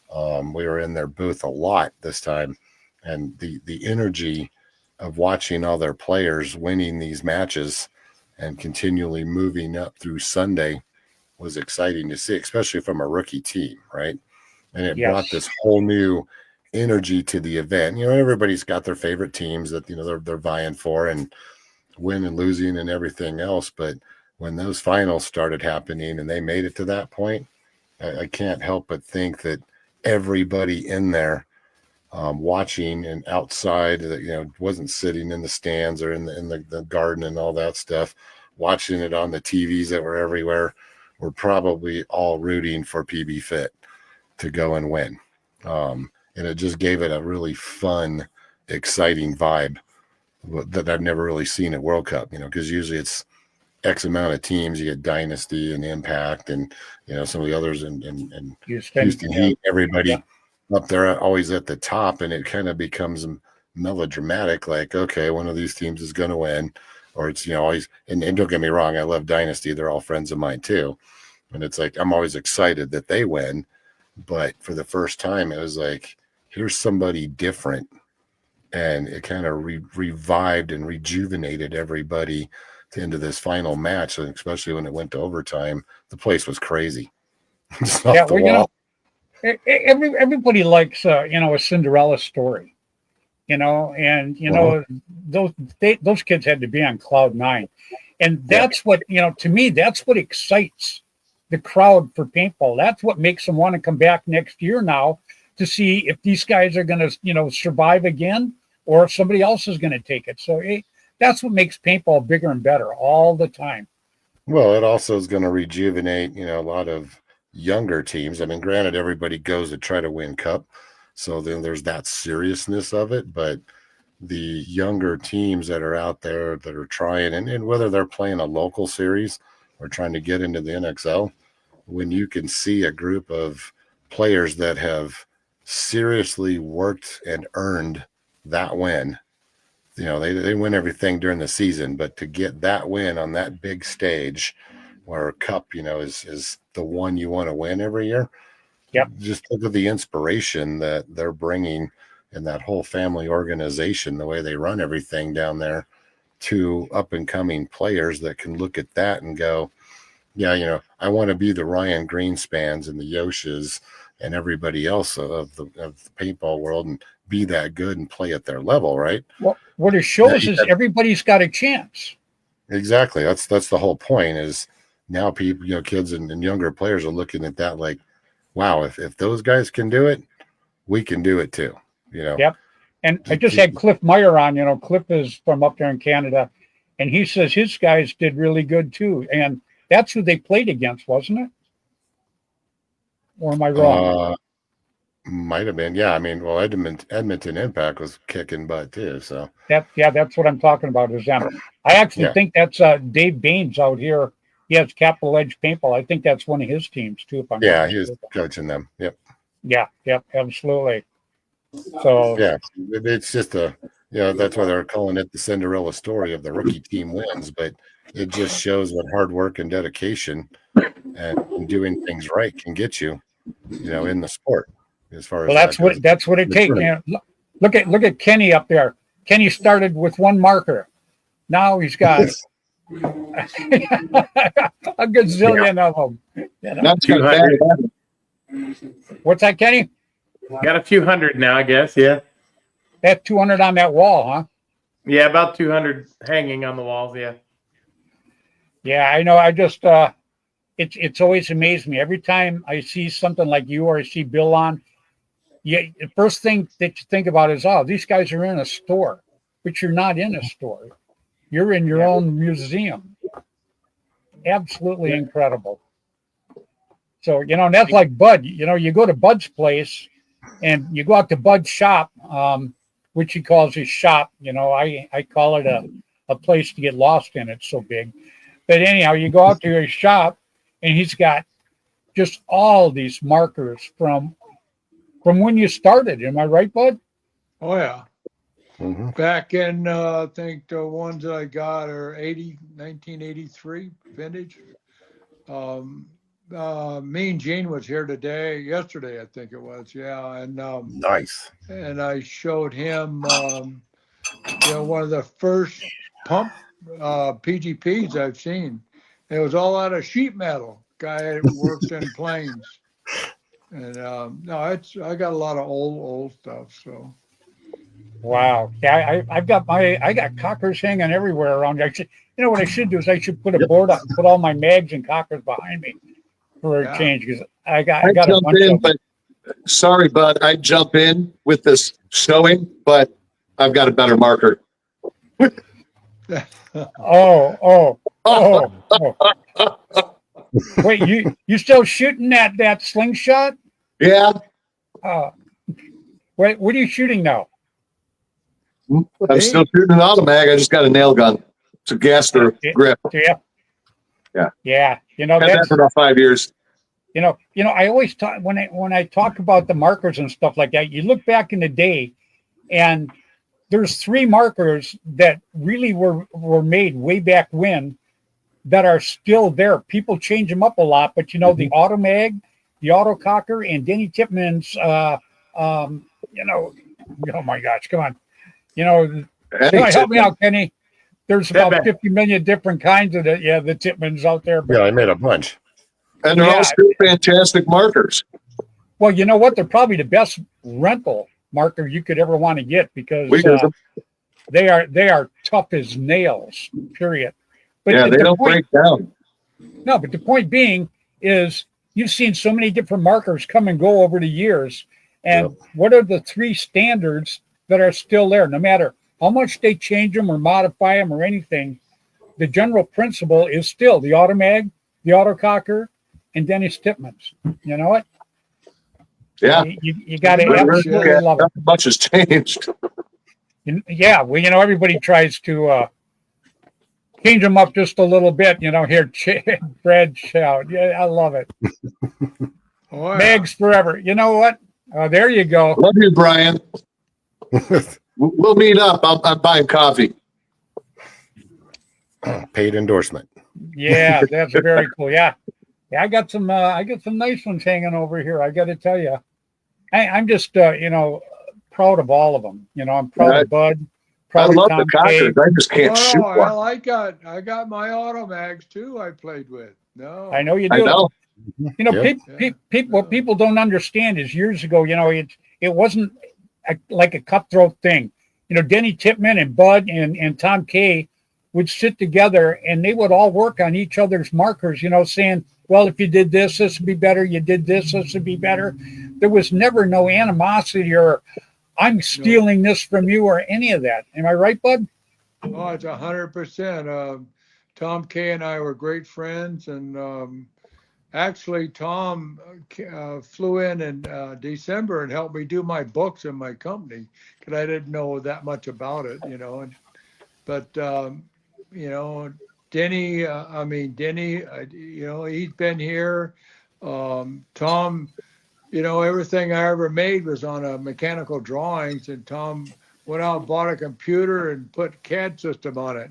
We were in their booth a lot this time, and the energy of watching all their players winning these matches and continually moving up through Sunday was exciting to see, especially from a rookie team, right? And it brought this whole new energy to the event. Everybody's got their favorite teams that they're vying for and win and losing and everything else, but when those finals started happening and they made it to that point, I can't help but think that everybody in there watching and outside that wasn't sitting in the stands or in the garden and all that stuff, watching it on the TVs that were everywhere, were probably all rooting for PB Fit to go and win, and it just gave it a really fun, exciting vibe that I've never really seen at World Cup, because usually it's X amount of teams. You get Dynasty and Impact and, some of the others and Houston Heat, everybody up there always at the top. And it kind of becomes melodramatic, like, okay, one of these teams is going to win, or it's, always, and don't get me wrong, I love Dynasty. They're all friends of mine too. And it's like, I'm always excited that they win. But for the first time, it was like, here's somebody different. And it kind of revived and rejuvenated everybody into this final match, and especially when it went to overtime, the place was crazy. Everybody likes a Cinderella story, and those kids had to be on cloud nine, and that's what to me, that's what excites the crowd for paintball. That's what makes them want to come back next year now to see if these guys are going to survive again, or if somebody else is going to take it. So that's what makes paintball bigger and better all the time. Well, it also is going to rejuvenate, a lot of younger teams. I mean, granted, everybody goes to try to win cup, so then there's that seriousness of it. But the younger teams that are out there that are trying, and whether they're playing a local series or trying to get into the NXL, when you can see a group of players that have seriously worked and earned that win, they win everything during the season, but to get that win on that big stage where a cup, is the one you want to win every year. Yep. Just look at the inspiration that they're bringing in that whole family organization, the way they run everything down there, to up and coming players that can look at that and go, yeah, I want to be the Ryan Greenspans and the Yoshas and everybody else of the paintball world and be that good and play at their level, right? Well, what it shows is everybody's got a chance. Exactly. That's the whole point, is now people, kids and younger players are looking at that like, wow, if those guys can do it, we can do it too. Yep. And I just had Cliff Meyer on. Cliff is from up there in Canada, and he says his guys did really good too. And that's who they played against, wasn't it? Or am I wrong? Might have been. Yeah. I mean, well, Edmonton Impact was kicking butt too. So that's what I'm talking about is them. I actually think that's Dave Baines out here. He has Capital Edge Paintball. I think that's one of his teams too. If I'm he's coaching them. Yep. Yeah, absolutely. So yeah, it's just that's why they're calling it the Cinderella story of the rookie team wins, but it just shows what hard work and dedication and doing things right can get you, in the sport. As far as that's what it takes. Look at Kenny up there. Kenny started with one marker. Now he's got a gazillion of them. You know? That's got bad 200. habit. What's that, Kenny? Got a few hundred now, I guess. Yeah. That 200 on that wall, huh? Yeah, about 200 hanging on the walls. Yeah. Yeah, I know. I just it's always amazed me every time I see something like you or I see Bill on. Yeah, the first thing that you think about is, oh, these guys are in a store, but you're not in a store. You're in your own museum. Absolutely incredible. So, you know, and that's like Bud. You know, you go to Bud's place and you go out to Bud's shop, which he calls his shop. You know, I call it a place to get lost in. It's so big. But anyhow, you go out to his shop and he's got just all these markers from when you started. Am I right, Bud? Oh yeah. Mm-hmm. Back in I think the ones that I got are 1983 vintage. Me and Gene was here yesterday, I think it was. Yeah, Nice. and I showed him you know, one of the first pump PGPs I've seen. It was all out of sheet metal. Guy worked in planes. And no, I got a lot of old stuff. So Wow. Yeah, I got cockers hanging everywhere around. You know what I should do is I should put a board up, put all my mags and cockers behind me for a change because I got a jump bunch in, of them. but sorry, Bud. I jump in with this showing, but I've got a better marker. Oh. Wait, you still shooting that slingshot? Yeah, Wait, what are you shooting now? I'm still shooting an automatic. I just got a nail gun. It's a Gaster grip. Yeah. You know Had that that's for about 5 years. you know. I always talk when I talk about the markers and stuff like that. You look back in the day, and there's 3 markers that really were made way back when that are still there. People change them up a lot, but you know the Automag, the Autococker, and Denny Tipman's. You know, oh my gosh, come on. You know, help me out, Kenny. There's about 50 million different kinds of the Tipmans out there. Yeah, I made a bunch. And they're all still fantastic markers. Well, you know what? They're probably the best rental marker you could ever want to get because they are tough as nails, period. But yeah, they don't break down. No, but the point being is you've seen so many different markers come and go over the years. And what are the 3 standards that are still there? No matter how much they change them or modify them or anything, the general principle is still the Automag, the Autococker, and Dennis Tipman's. You know what? Yeah. You got to absolutely love it. Not much has changed. Yeah, well, you know, everybody tries to change them up just a little bit. You know, here, Fred shout. Yeah, I love it. Mags forever. You know what? There you go. Love you, Brian. We'll meet up. I'm buying coffee. Paid endorsement. Yeah, that's very cool. Yeah, I got some nice ones hanging over here. I got to tell you, I'm just you know, proud of all of them. You know, I'm proud of Bud. I love the cockers. I just can't shoot one. Well, I got my Automags too. I played with. No, I know you do. I know. You know, what people don't understand is years ago, you know, it wasn't like a cutthroat thing. You know, Denny Tipman and Bud and Tom Kay would sit together and they would all work on each other's markers, you know, saying, well, if you did this would be better. You did this would be better. There was never no animosity or I'm stealing this from you or any of that. Am I right, Bud? Oh, it's 100%. Tom Kay and I were great friends, and actually, Tom flew in December and helped me do my books in my company because I didn't know that much about it, you know. But you know, Denny, you know, he's been here. Tom, you know, everything I ever made was on a mechanical drawings, and Tom went out and bought a computer and put CAD system on it.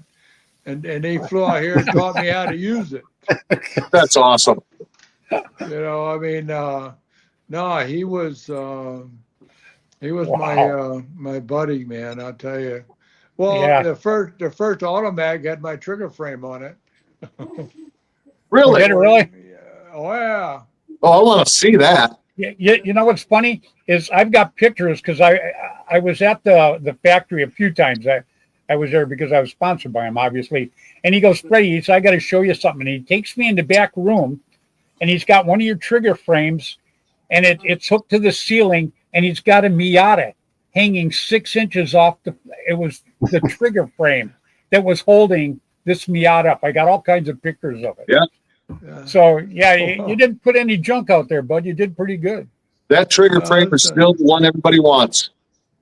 And he flew out here and taught me how to use it. That's awesome. You know, I mean, no, he was my buddy, man. I'll tell you. Well, Yeah. the first Automag had my trigger frame on it. Really? Did it really? Oh yeah. Oh, I want to see that. You know what's funny is I've got pictures because I was at the factory a few times. I was there because I was sponsored by him, obviously. And he goes, Freddy, he said, I got to show you something. And he takes me in the back room, and he's got one of your trigger frames, and it's hooked to the ceiling, and he's got a Miata hanging 6 inches off it was the trigger frame that was holding this Miata up. I got all kinds of pictures of it. Yeah. So yeah, you didn't put any junk out there, bud. You did pretty good. That trigger frame is still the one everybody wants.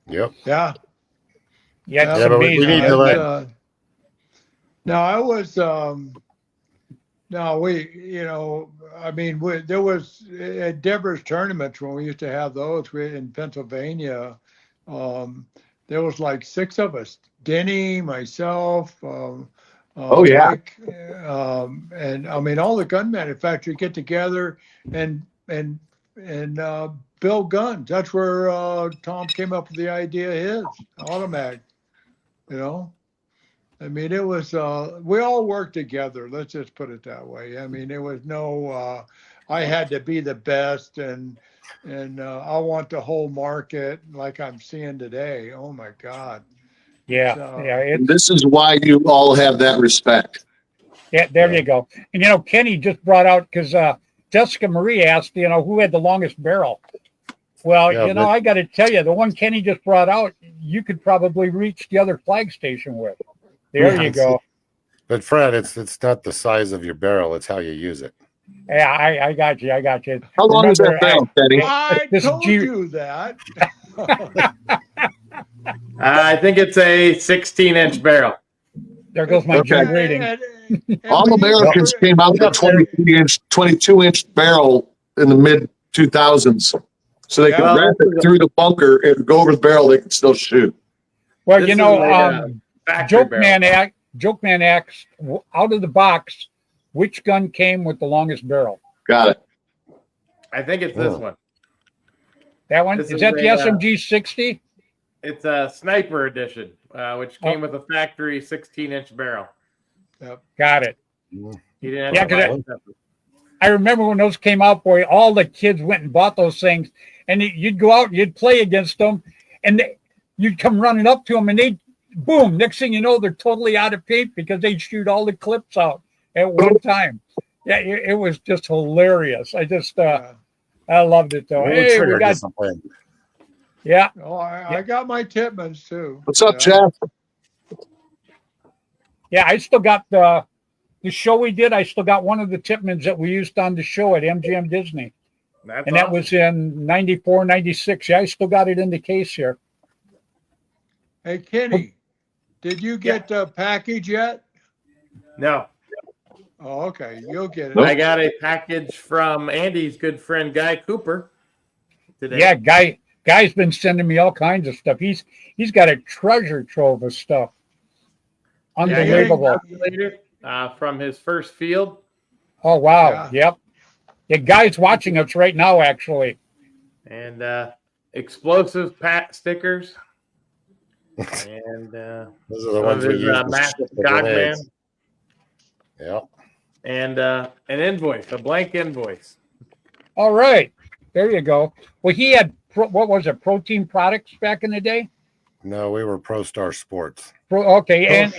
Yep. Yeah. Yeah, it's Yeah, but we amazing. need to let. No, I was. No, I mean, there was at Deborah's tournaments when we used to have those in Pennsylvania. There was like 6 of us: Denny, myself. Oh, yeah. Mike, and I mean, all the gun manufacturers get together and build guns. That's where Tom came up with the idea. His Automag, you know. I mean, it was we all worked together. Let's just put it that way. I mean, there was no I had to be the best and I want the whole market like I'm seeing today. Oh my God. Yeah, And this is why you all have that respect. Yeah, there you go. And Kenny just brought out because Jessica Marie asked, who had the longest barrel. Well, I got to tell you, the one Kenny just brought out, you could probably reach the other flag station with. There you go. But Fred, it's not the size of your barrel; it's how you use it. Yeah, I got you. How long is that barrel, Kenny? I told you that. I think it's a 16-inch barrel. There goes my G rating. All Americans came out with a 22-inch barrel in the mid 2000s, so they could wrap it through the bunker and go over the barrel. They could still shoot. Well, Joke Man asked out of the box, which gun came with the longest barrel? Got it. I think it's this one. That one? Is that the SMG 60? It's a sniper edition, which came with a factory 16-inch barrel. Yep. Got it. He didn't have to buy I remember when those came out, boy, all the kids went and bought those things, and you'd go out and you'd play against them, and you'd come running up to them, and they'd, boom, next thing you know, they're totally out of paint because they'd shoot all the clips out at one time. Yeah, it was just hilarious. I just, I loved it, though. Hey, we got... Yeah. Oh, I got my Titmans, too. What's up, Jeff? Yeah, I still got the show we did. I still got one of the Titmans that we used on the show at MGM Disney. That was in 94, 96. Yeah, I still got it in the case here. Hey, Kenny, did you get the package yet? No. Oh, okay. You'll get it. Nope. I got a package from Andy's good friend, Guy Cooper, today. Yeah, Guy's been sending me all kinds of stuff. He's got a treasure trove of stuff. Unbelievable. From his first field. Oh, wow. Yeah. Yep. Guy's watching us right now, actually. And explosive stickers. And those are the ones we use. Massive Godman. Yeah. And an invoice, a blank invoice. All right. There you go. Well, he had, what was it, Protein Products back in the day? No, we were Pro Star Sports. Okay. And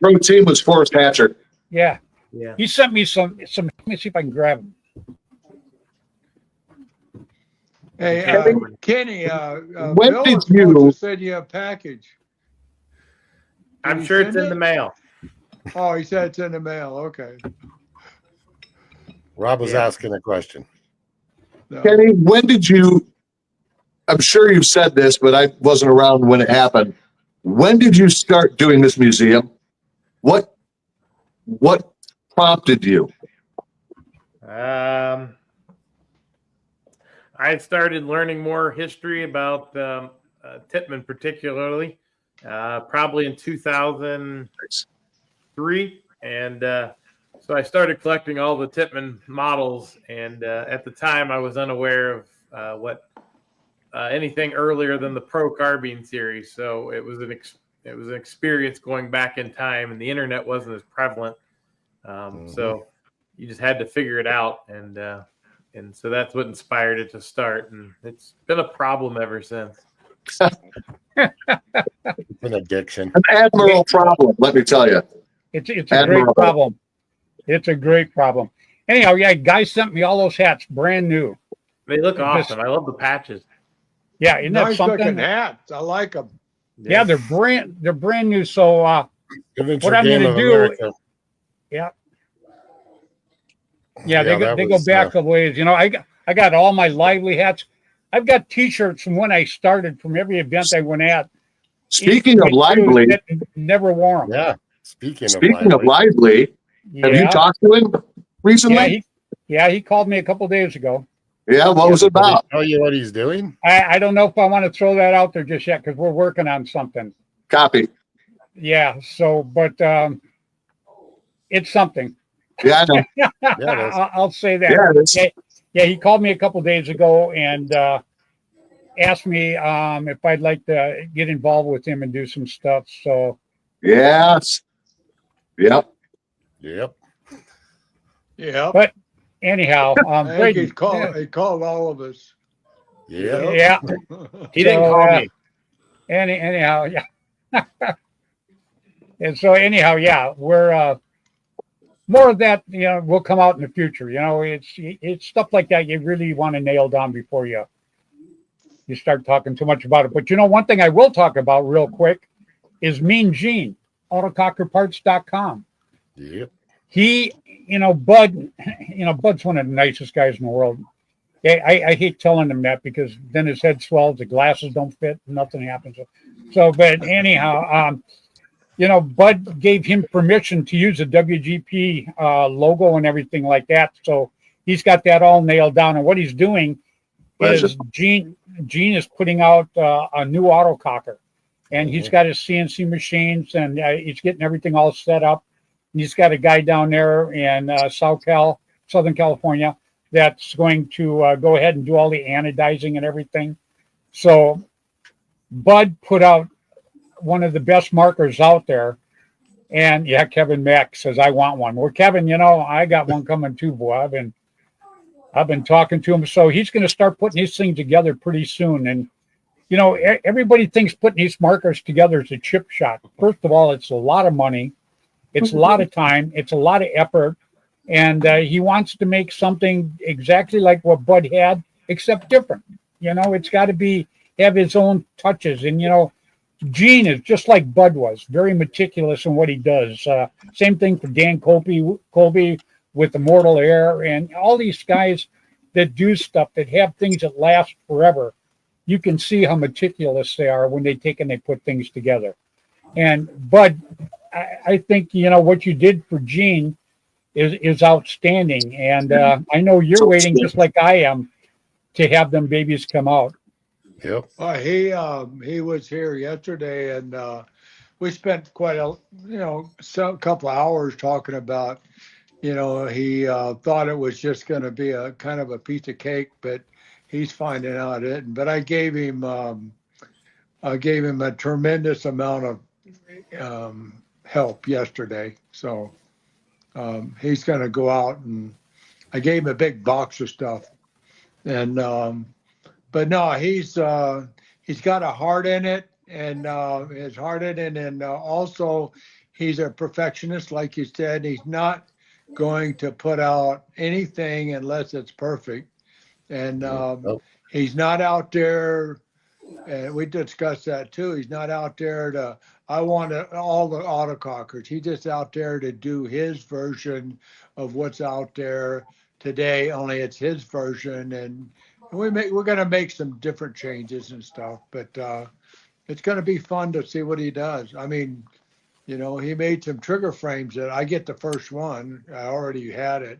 Protein was Forrest Hatcher. Yeah. Yeah. He sent me some. Let me see if I can grab them. Hey, Kenny, when Bill did was supposed you to send you a package? I'm sure it's in the mail. Oh, he said it's in the mail. Okay. Rob was asking a question. No. Kenny, when did you, I'm sure you've said this, but I wasn't around when it happened. When did you start doing this museum? What prompted you? I started learning more history about Tittman particularly, probably in 2003. And so I started collecting all the Tittman models. And at the time, I was unaware of anything earlier than the Pro Carbine series. So it was it was an experience going back in time, and the internet wasn't as prevalent. So you just had to figure it out, and so that's what inspired it to start, and it's been a problem ever since. It's an addiction. An admirable problem, let me tell you. It's a great problem. It's a great problem. Anyhow, yeah, guys sent me all those hats, brand new. They look awesome. I love the patches. Yeah, isn't that Nice something? looking hats. I like them. Yeah, they're brand new. So Adventure what I'm Game going of to do, America. yeah, they that go was, back a ways. You know, I got all my lively hats. I've got T-shirts from when I started, from every event I went at. Speaking of lively, never wore them. Yeah. speaking of lively, have you talked to him recently? He called me a couple days ago. Yeah, what was it Did he about? tell you what he's doing? I don't know if I want to throw that out there just yet because we're working on something. Copy. Yeah. So, but it's something. Yeah, I know. Yeah, I'll say that. Yeah, it is. Yeah, he called me a couple days ago and asked me if I'd like to get involved with him and do some stuff. So, Yes. Yep. Yep. Yeah. but anyhow, I think Brady, he called all of us. Yep. yeah. He didn't So, call me. Anyhow, yeah. And so anyhow, yeah, we're more of that, you know, will come out in the future. You know, it's stuff like that you really want to nail down before you start talking too much about it. But you know, one thing I will talk about real quick is Mean Gene, autocockerparts.com. Yep. He, Bud's one of the nicest guys in the world. I hate telling him that because then his head swells, the glasses don't fit, nothing happens. So, but anyhow, Bud gave him permission to use the WGP logo and everything like that. So he's got that all nailed down. And what he's doing is Gene is putting out a new autococker. And he's got his CNC machines and he's getting everything all set up. And he's got a guy down there in Southern California, that's going to go ahead and do all the anodizing and everything. So Bud put out one of the best markers out there. And yeah, Kevin Mack says, I want one. Well, Kevin, I got one coming too, boy. I've been talking to him. So he's going to start putting his thing together pretty soon. And, everybody thinks putting these markers together is a chip shot. First of all, it's a lot of money. It's a lot of time. It's a lot of effort. And he wants to make something exactly like what Bud had, except different. It's got to have his own touches. And, Gene is just like Bud was, very meticulous in what he does. Same thing for Dan Colby with Immortal Air and all these guys that do stuff that have things that last forever. You can see how meticulous they are when they take and they put things together. And Bud, I think, what you did for Gene is outstanding. And I know you're waiting just like I am to have them babies come out. Yep. He was here yesterday, and we spent quite a couple of hours talking about. He thought it was just going to be a kind of a piece of cake, but he's finding out it. But I gave him a tremendous amount of help yesterday, so he's going to go out, and I gave him a big box of stuff, and. But no, he's got a heart in it, and his heart in it, and also he's a perfectionist, like you said. He's not going to put out anything unless it's perfect, and he's not out there. And we discussed that too. He's not out there to. I want all the autocockers. He's just out there to do his version of what's out there today. Only it's his version, and. We're going to make some different changes and stuff, but it's going to be fun to see what he does. I mean, he made some trigger frames that I get the first one. I already had it,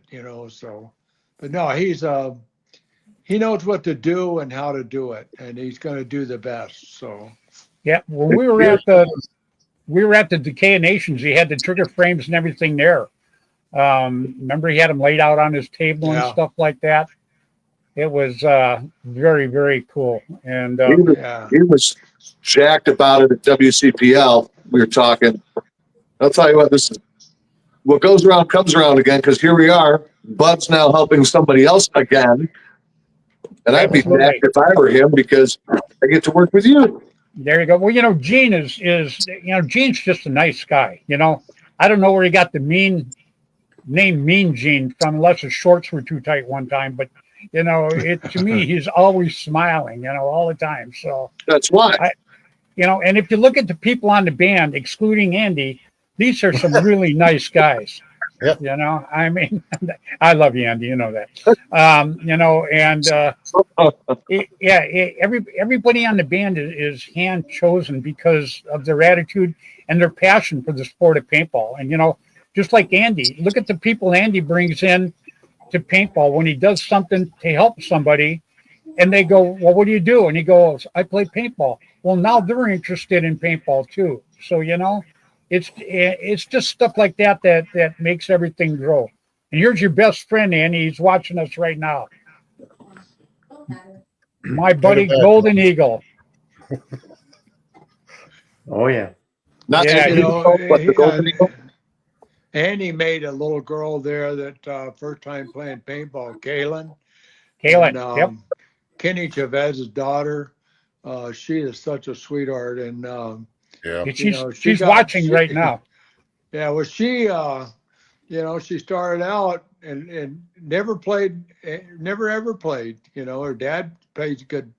so. But no, he knows what to do and how to do it, and he's going to do the best. So. Yeah, when we were at the Decay of Nations, he had the trigger frames and everything there. Remember, he had them laid out on his table and stuff like that. It was very, very cool. And he was jacked about it at WCPL. We were talking. I'll tell you what, this is what goes around comes around again, because here we are. Bud's now helping somebody else again. And I'd be jacked if I were him, because I get to work with you. There you go. Well, Gene is Gene's just a nice guy. I don't know where he got the name Mean Gene from, unless his shorts were too tight one time. But to me, he's always smiling, all the time. So that's why. And if you look at the people on the band, excluding Andy, these are some really nice guys. Yep. I mean, I love you, Andy. You know that. Everybody on the band is hand chosen because of their attitude and their passion for the sport of paintball. And just like Andy, look at the people Andy brings in to paintball when he does something to help somebody, and they go, "Well, what do you do?" And he goes, "I play paintball." Well, now they're interested in paintball too. So it's just stuff like that makes everything grow. And here's your best friend, Andy. He's watching us right now. My buddy Golden Eagle. Oh yeah. Andy made a little girl there that first time playing paintball, Kaylin. And, yep. Kenny Chavez's daughter. She is such a sweetheart, and she's watching right now. Yeah, well, she started out and never ever played. Her dad plays good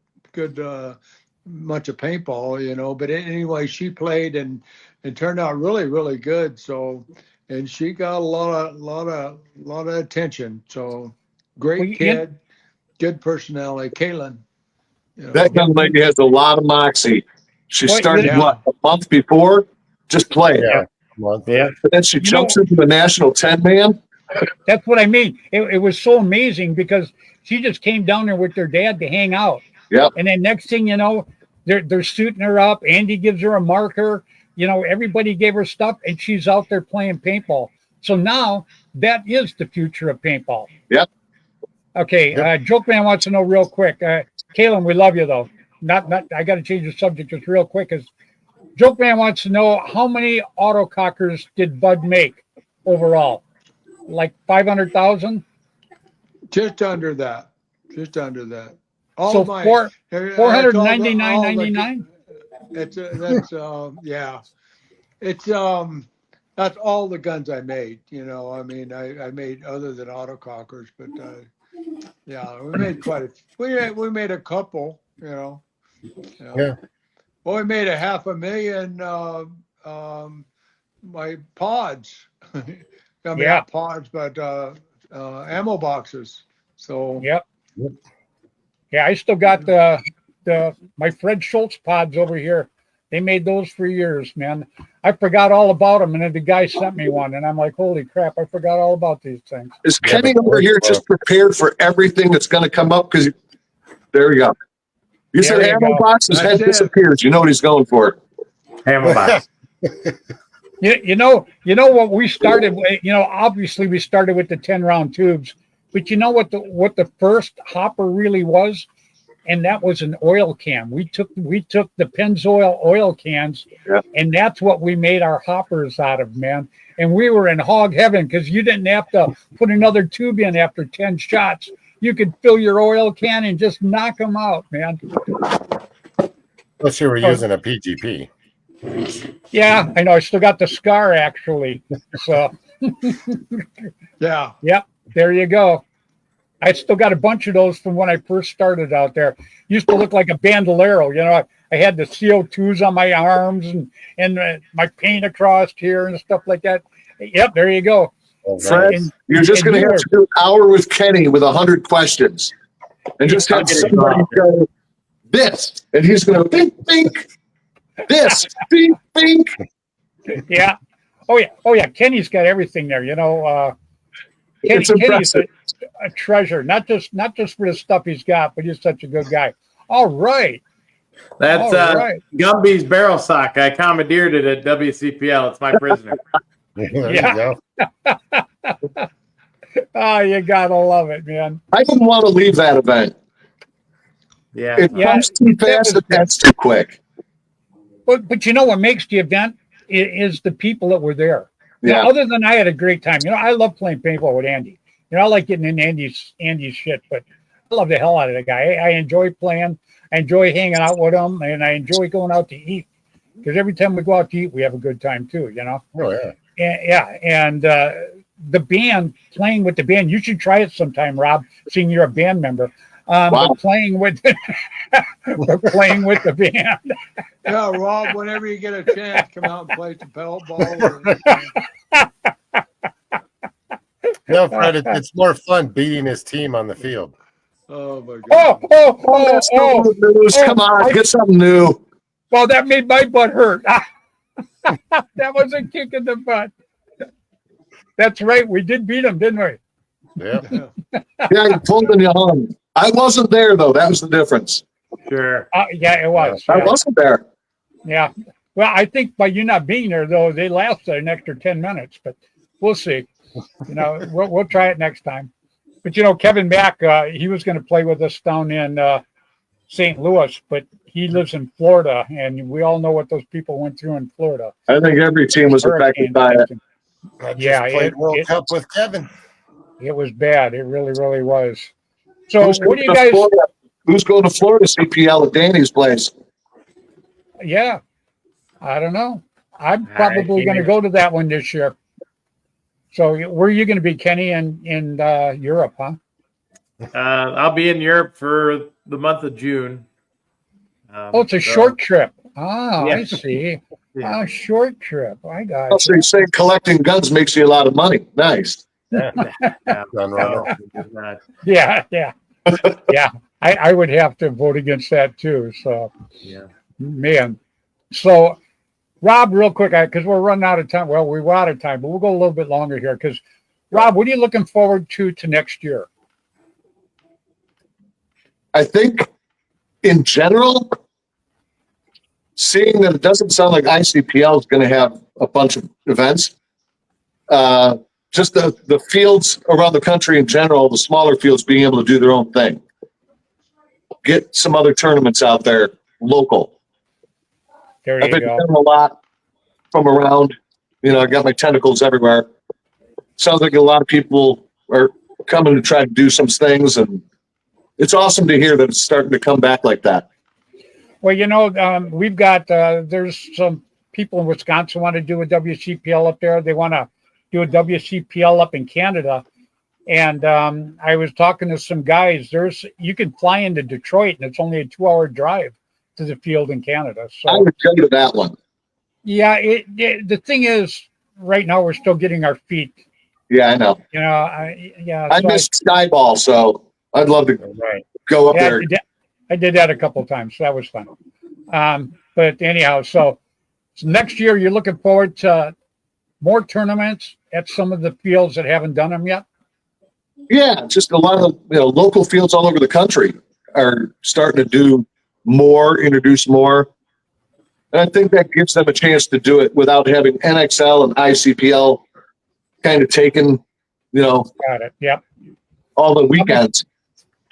much of paintball. But anyway, she played and turned out really, really good. So, and she got a lot of attention. So, great kid, good personality, Kaylin. That young lady has a lot of moxie. She started a month before, just playing. Yeah. And then she jumps into the national 10-man. That's what I mean. It was so amazing because she just came down there with their dad to hang out. Yep. And then next thing you know, they're suiting her up. Andy gives her a marker. Everybody gave her stuff, and she's out there playing paintball. So now that is the future of paintball. Yep. Okay. Yep. Joke Man wants to know real quick. Kaylin, we love you though. Not. I got to change the subject just real quick. Because Joke Man wants to know how many autocockers did Bud make overall? Like 500,000? Just under that. All so my 499.99. That's yeah. It's that's all the guns I made. I mean, I made other than autocockers, but yeah, we made we made a couple. Yeah. Well, we made 500,000 my pods. Not pods, but ammo boxes. So yep. Yeah, I still got my Fred Schultz pods over here. They made those for years, man. I forgot all about them, and then the guy sent me one, and I'm like, holy crap, I forgot all about these things. Is Kenny over here just prepared for everything that's going to come up? Because there we go. You said ammo box, his head disappears. You know what he's going for. Ammo box. You know what we started with, obviously we started with the 10-round tubes, but you know what the first hopper really was? And that was an oil can. We took the Pennzoil oil cans, and that's what we made our hoppers out of, man. And we were in hog heaven because you didn't have to put another tube in after 10 shots. You could fill your oil can and just knock them out, man. Unless you were using a PGP. Yeah, I know. I still got the scar, actually. So, yeah. Yep, there you go. I still got a bunch of those from when I first started out there. Used to look like a bandolero. I had the CO2s on my arms and my paint across here and stuff like that. Yep, there you go. Fred, you're just going to have to do an hour with Kenny with 100 questions. And just have somebody go, this. And he's going to think, this, think. Yeah. Oh, yeah. Kenny's got everything there, Kenny's a treasure, not just for the stuff he's got, but he's such a good guy. All right. That's Gumby's barrel sock. I commandeered it at WCPL. It's my prisoner. Yeah. Oh, you gotta love it, man. I didn't want to leave that event. Yeah. It comes too fast and that's too quick. But you know what makes the event is the people that were there. Yeah. Now, other than I had a great time. I love playing paintball with Andy. I like getting in Andy's shit, but I love the hell out of the guy. I enjoy playing. I enjoy hanging out with him, and I enjoy going out to eat. Because every time we go out to eat, we have a good time too. Oh yeah. And the band, playing with the band, you should try it sometime, Rob. Seeing you're a band member, Wow. but playing with playing with the band. Yeah, Rob, whenever you get a chance, come out and play some paintball. No, Fred, it's more fun beating his team on the field. Oh my God. Come on, get something new. Well, that made my butt hurt. That was a kick in the butt. That's right. We did beat them, didn't we? Yeah. Yeah, you pulled in your arm. I wasn't there though. That was the difference. Sure. Yeah, it was. I wasn't there. Yeah. Well, I think by you not being there, though, they lasted an extra 10 minutes, but we'll see. We'll try it next time. But, Kevin Mack, he was going to play with us down in St. Louis, but he lives in Florida, and we all know what those people went through in Florida. I think every team was affected by it. I just played World Cup with Kevin. It was bad. It really, really was. So what do you guys... Who's going to Florida CPL at Danny's place? Yeah. I don't know. I'm probably going to go to that one this year. So where are you going to be, Kenny, in Europe, huh? I'll be in Europe for the month of June. It's a short trip. Oh, Yeah. I see. Yeah. A short trip. I got Oh, so you say collecting guns makes you a lot of money. Nice. Yeah. Gun runner. Yeah. Yeah. I would have to vote against that too. So, Yeah. man. So, Rob, real quick, because we're running out of time. Well, we were out of time, but we'll go a little bit longer here. Because, Rob, what are you looking forward to next year? I think in general, seeing that it doesn't sound like ICPL is going to have a bunch of events, just the fields around the country in general, the smaller fields being able to do their own thing. Get some other tournaments out there, local. There I've you been go. doing a lot from around, I got my tentacles everywhere. Sounds like a lot of people are coming to try to do some things, and it's awesome to hear that it's starting to come back like that. Well, we've got, there's some people in Wisconsin want to do a WCPL up there. They want to do a WCPL up in Canada. And I was talking to some guys. You can fly into Detroit, and it's only a 2-hour drive to the field in Canada. So I would go to that one. yeah, the thing is, right now we're still getting our feet. Yeah, I know. I missed Skyball, so I'd love to go up there. I did that a couple of times. So that was fun. But anyhow, so next year you're looking forward to more tournaments at some of the fields that haven't done them yet. Yeah, just a lot of local fields all over the country are starting to do more, introduce more. And I think that gives them a chance to do it without having NXL and ICPL kind of taking, Got it. Yep. all the weekends.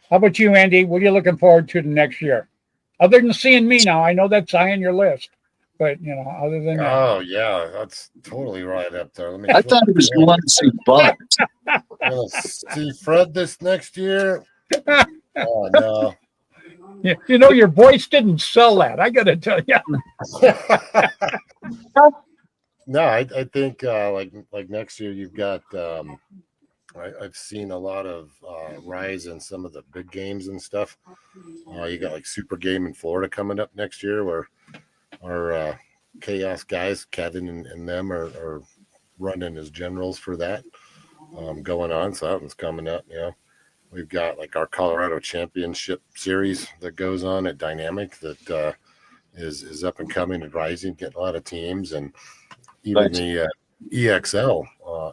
How about you, Andy? What are you looking forward to the next year? Other than seeing me now, I know that's high on your list, but other than that. Oh yeah, that's totally right up there. I thought it was going to see Bud. See Fred this next year. Oh no. Your voice didn't sell that. I got to tell you. No, I think like next year you've got. I've seen a lot of rise in some of the big games and stuff. You got like Super Game in Florida coming up next year, where our Chaos guys, Kevin and them are running as generals for that going on. So that one's coming up. We've got like our Colorado Championship Series that goes on at Dynamic that is up and coming and rising, getting a lot of teams, and even the EXL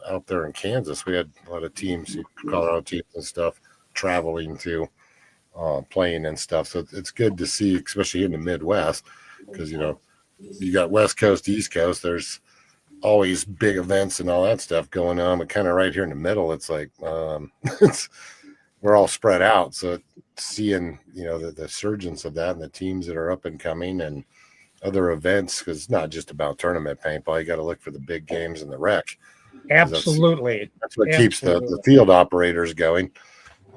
out there in Kansas. We had a lot of teams, Colorado teams and stuff, traveling to playing and stuff. So it's good to see, especially in the Midwest, because you got West Coast, East Coast. There's always big events and all that stuff going on, but kind of right here in the middle, it's like we're all spread out. So seeing the surgence of that and the teams that are up and coming, and other events, because it's not just about tournament paintball. You got to look for the big games and the rec. Absolutely. That's what keeps the field operators going.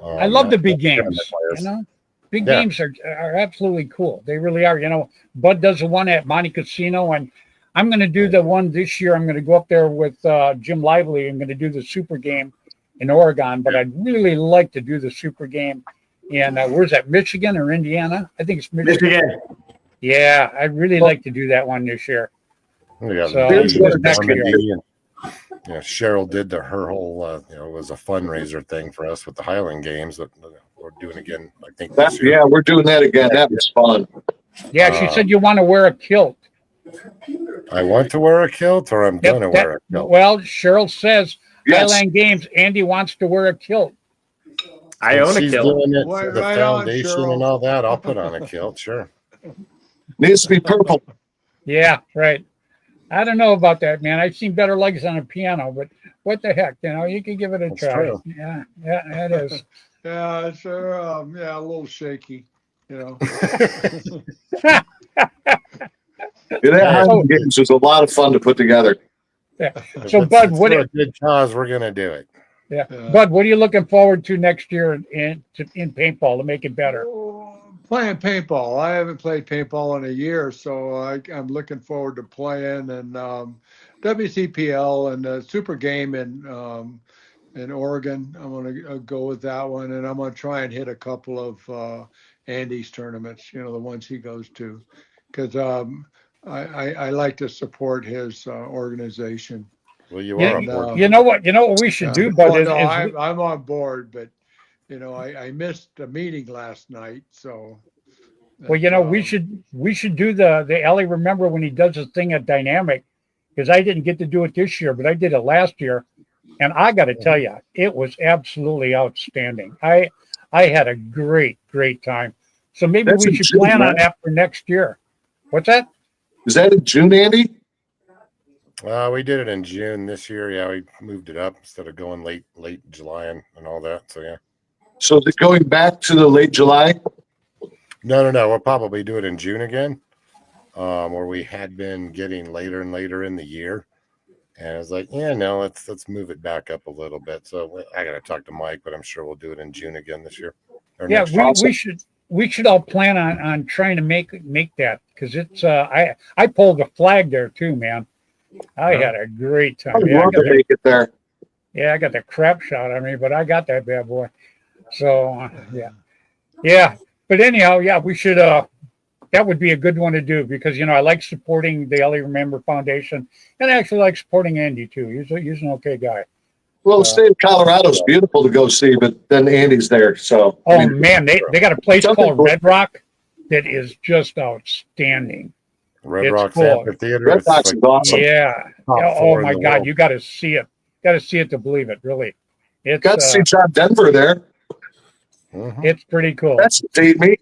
I love the big games. players. You know, big games are absolutely cool. They really are. You know, Bud does the one at Monte Casino, and I'm going to do the one this year. I'm going to go up there with Jim Lively. I'm going to do the super game in Oregon, but I'd really like to do the super game in where's that, Michigan or Indiana? I think it's Michigan. Yeah, I'd really like to do that one this year. Cheryl did her whole, it was a fundraiser thing for us with the Highland Games, but we're doing again, I think. This year. Yeah, we're doing that again. That was fun. Yeah, she said you want to wear a kilt. I want to wear a kilt, or I'm going to wear a kilt. Well, Cheryl says Highland Games, Andy wants to wear a kilt. I own a kilt. Doing it for the foundation and all that. I'll put on a kilt, sure. Needs to be purple. Yeah, right. I don't know about that, man. I've seen better legs on a piano, but what the heck, you can give it a try. True. Yeah, it is. Yeah, sure. A little shaky, Highland Games was a lot of fun to put together. Yeah. So, Bud, what a good cause, we're gonna do it. Yeah. Bud, what are you looking forward to next year in paintball to make it better? Playing paintball. I haven't played paintball in a year, so I'm looking forward to playing and WCPL and the Super Game in Oregon. I'm going to go with that one, and I'm going to try and hit a couple of Andy's tournaments. The ones he goes to, because I like to support his organization. Well, you are on board. You know what we should do, Bud? I'm on board, but I missed a meeting last night, so. Well, we should do the Ellie Remember when he does his thing at Dynamic, because I didn't get to do it this year, but I did it last year, and I got to tell you, it was absolutely outstanding. I had a great time. So maybe we should plan on that for next year. What's that? Is that in June, Andy? We did it in June this year. Yeah, we moved it up instead of going late July and all that. So yeah. So is it going back to the late July? No. We'll probably do it in June again, where we had been getting later and later in the year. And I was like, let's move it back up a little bit. So I got to talk to Mike, but I'm sure we'll do it in June again this year. Yeah, we should all plan on trying to make that, because it's I pulled the flag there too, man. I had a great time. I'd love to make it there. Yeah, I got the crap shot on me, but I got that bad boy. So yeah. But anyhow, we should. That would be a good one to do, because I like supporting the Ellie Remember Foundation, and I actually like supporting Andy too. He's an okay guy. Well, the state of Colorado is beautiful to go see, but then Andy's there. So man, they got a place called Red Rock that is just outstanding. Red Rock Amphitheater. Red Rock's awesome. Yeah. Oh my God, you got to see it. Got to see it to believe it. Really, it's got to see John Denver there. It's pretty cool. That's date me.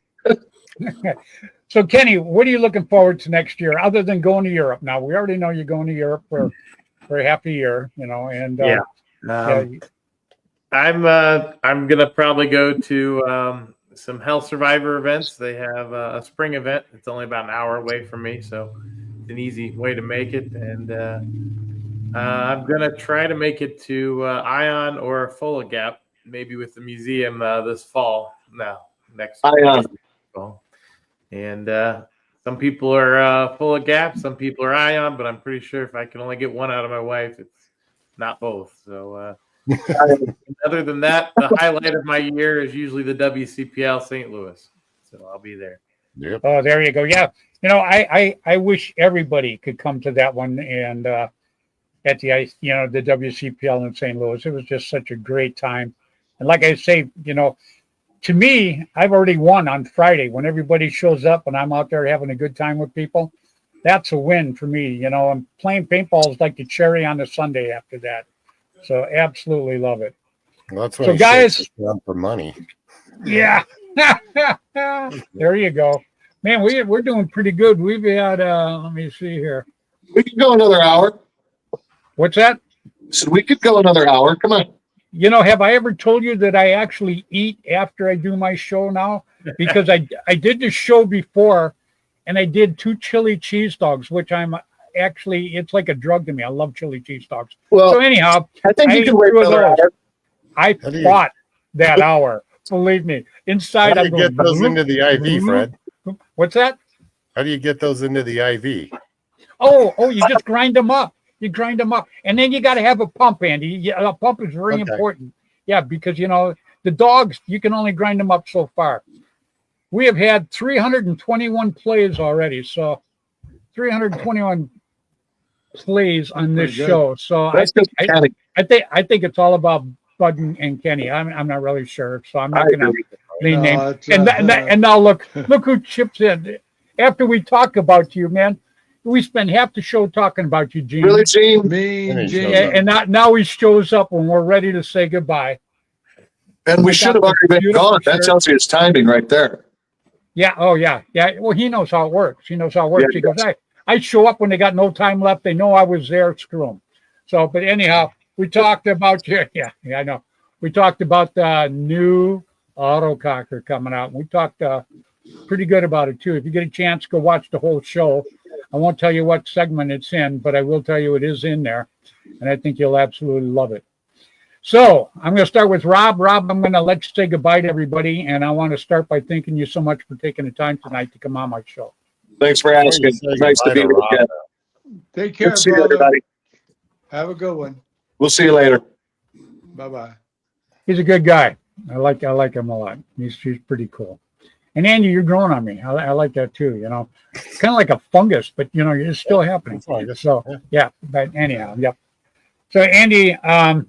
So, Kenny, what are you looking forward to next year, other than going to Europe? Now, we already know you're going to Europe for half a year, and I'm gonna probably go to some Hell Survivor events. They have a spring event. It's only about an hour away from me, so it's an easy way to make it. And I'm gonna try to make it to Ion or Fola Gap, maybe with the museum this fall. Next fall. And some people are full of Gap, some people are Ion, but I'm pretty sure if I can only get one out of my wife, it's not both. So other than that, the highlight of my year is usually the WCPL St. Louis. So I'll be there. Yep. Oh, there you go. Yeah. I wish everybody could come to that one, and at the WCPL in St. Louis. It was just such a great time. And like I say, to me, I've already won on Friday when everybody shows up and I'm out there having a good time with people. That's a win for me. I'm playing paintball is like the cherry on the sundae after that. So absolutely love it. Well, that's what so guys for money. Yeah. There you go. Man, we're doing pretty good. We've had let me see here. We could go another hour. What's that? So we could go another hour. Come on. Have I ever told you that I actually eat after I do my show now? Because I did the show before, and I did 2 chili cheese dogs, which I'm actually, it's like a drug to me. I love chili cheese dogs. Well, So anyhow, I think I you ate can wait 2 of another those. hour. I How do you- fought that hour. Believe me. Inside, How I'm do you going. get those into the IV, Fred? What's that? How do you get those into the IV? Oh, you just grind them up. You grind them up, and then you got to have a pump, Andy. Yeah, a pump is very Okay. important. Yeah, because the dogs, you can only grind them up so far. We have had 321 plays already, so 321 plays on this pretty good. show. So That's just Kenny. I think it's all about Bud and Kenny. I'm not really sure, so I'm I not going to agree. name names. No, it's, And now look who chips in. After we talk about you, man, we spend half the show talking about you, Gene. Really, Gene? me, And he Gene. shows up. And now he shows up when we're ready to say goodbye. And we I should got have already this been beautiful gone. That shirt. tells you his timing right there. Yeah. Oh, yeah. Yeah. Well, he knows how it works. He knows how it works. Yeah, He goes, I show up when they got no time left. They know I was there. Screw them. So, but anyhow, we talked about you. Yeah, I know. We talked about the new autococker coming out. We talked pretty good about it, too. If you get a chance, go watch the whole show. I won't tell you what segment it's in, but I will tell you it is in there. And I think you'll absolutely love it. So I'm going to start with Rob. Rob, I'm going to let you say goodbye to everybody. And I want to start by thanking you so much for taking the time tonight to come on my show. Thanks for asking. Nice to be with you again. Take care, Good to see you, brother. everybody. Have a good one. We'll see you later. Bye-bye. He's a good guy. I like him a lot. He's pretty cool. And Andy, you're growing on me. I like that too. It's kind of like a fungus, but it's still happening. So yeah. But anyhow, yep. So Andy, I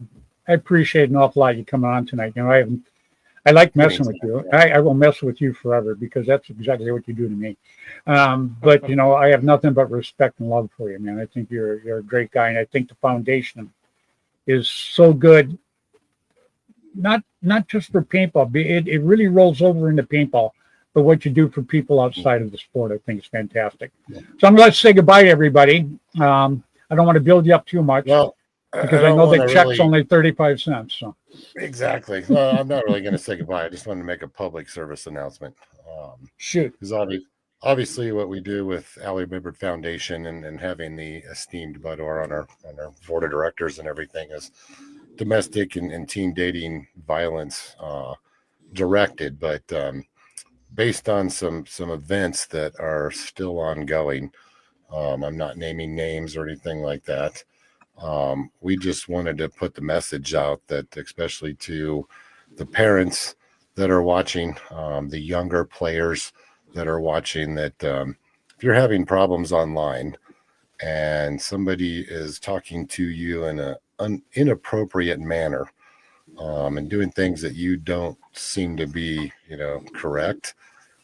appreciate an awful lot you coming on tonight. I like messing with you. I will mess with you forever because that's exactly what you do to me. But I have nothing but respect and love for you, man. I think you're a great guy, and I think the foundation is so good. Not just for paintball. It really rolls over into paintball. But what you do for people outside of the sport, I think is fantastic. So I'm going to say goodbye to everybody. I don't want to build you up too much because I know the check's only 35 cents. So Exactly. Well, I'm not really going to say goodbye. I just wanted to make a public service announcement. Shoot. Because obviously what we do with Allie Bibbard Foundation and having the esteemed Bud Orr on our board of directors and everything is domestic and teen dating violence directed, but based on some events that are still ongoing. I'm not naming names or anything like that. We just wanted to put the message out that, especially to the parents that are watching, the younger players that are watching, that if you're having problems online and somebody is talking to you in an inappropriate manner and doing things that you don't seem to be, correct,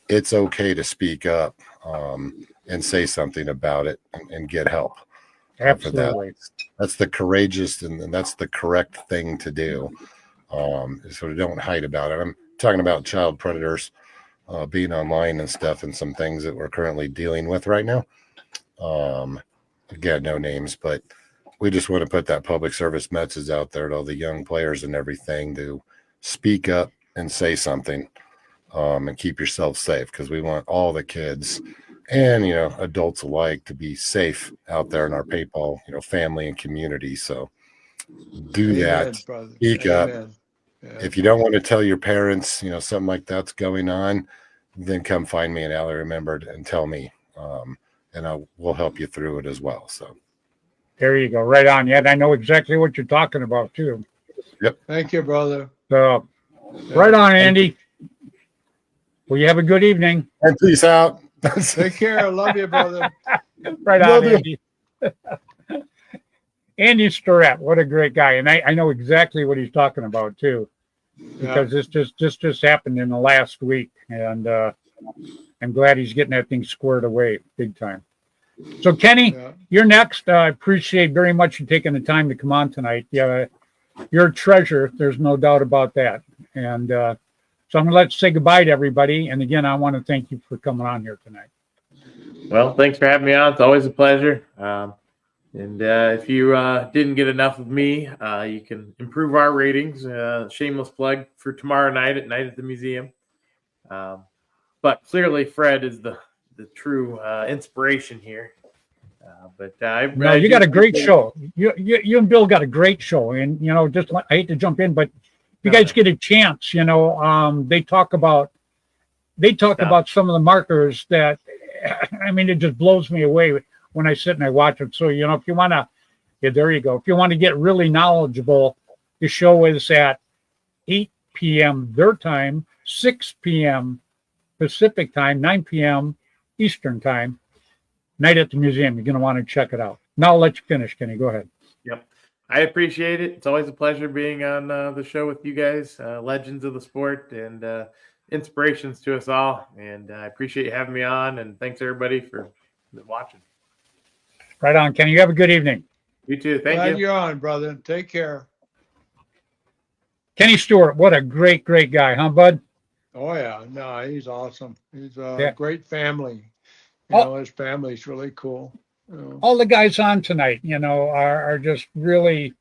it's okay to speak up and say something about it and get help. Absolutely. For that. That's the courageous and that's the correct thing to do. So don't hide about it. I'm talking about child predators being online and stuff, and some things that we're currently dealing with right now. Again, no names, but we just want to put that public service message out there to all the young players and everything to speak up and say something. And keep yourself safe, because we want all the kids and adults alike to be safe out there in our paintball family and community. So do that. Brother. Speak Amen. up. Yeah. If you don't want to tell your parents something like that's going on, then come find me and Allie Remembered and tell me, and we'll help you through it as well. So there you go. Right on. Yeah, I know exactly what you're talking about too. Yep. Thank you, brother. So right on, Andy. Well, you have a good evening. And peace out. Take care. Love you, brother. Right on, Andy. Andy Starrett, what a great guy. And I know exactly what he's talking about too, because this just happened in the last week. And I'm glad he's getting that thing squared away big time. So Kenny, you're next. I appreciate very much you taking the time to come on tonight. Yeah, you're a treasure. There's no doubt about that. And so I'm going to let you say goodbye to everybody. And again, I want to thank you for coming on here tonight. Well, thanks for having me on. It's always a pleasure. And if you didn't get enough of me, you can improve our ratings. Shameless plug for tomorrow night at the museum. But clearly, Fred is the the true inspiration here. No, you got a great show. You and Bill got a great show, and I hate to jump in, but if you guys get a chance, they talk about some of the markers that, I mean, it just blows me away when I sit and I watch it. So if you want to, there you go. If you want to get really knowledgeable, the show is at 8 p.m. their time, 6 p.m. Pacific time, 9 p.m. Eastern time. Night at the museum. You're going to want to check it out. Now I'll let you finish, Kenny. Go ahead. Yep. I appreciate it. It's always a pleasure being on the show with you guys, legends of the sport and inspirations to us all. And I appreciate you having me on. And thanks, everybody, for watching. Right on, Kenny. You have a good evening. You too. Thank Glad you. you're on, brother. Take care. Kenny Stewart, what a great, great guy, huh, bud? Oh, yeah. No, he's awesome. He's a great family. His family's really cool. All the guys on tonight, are just really,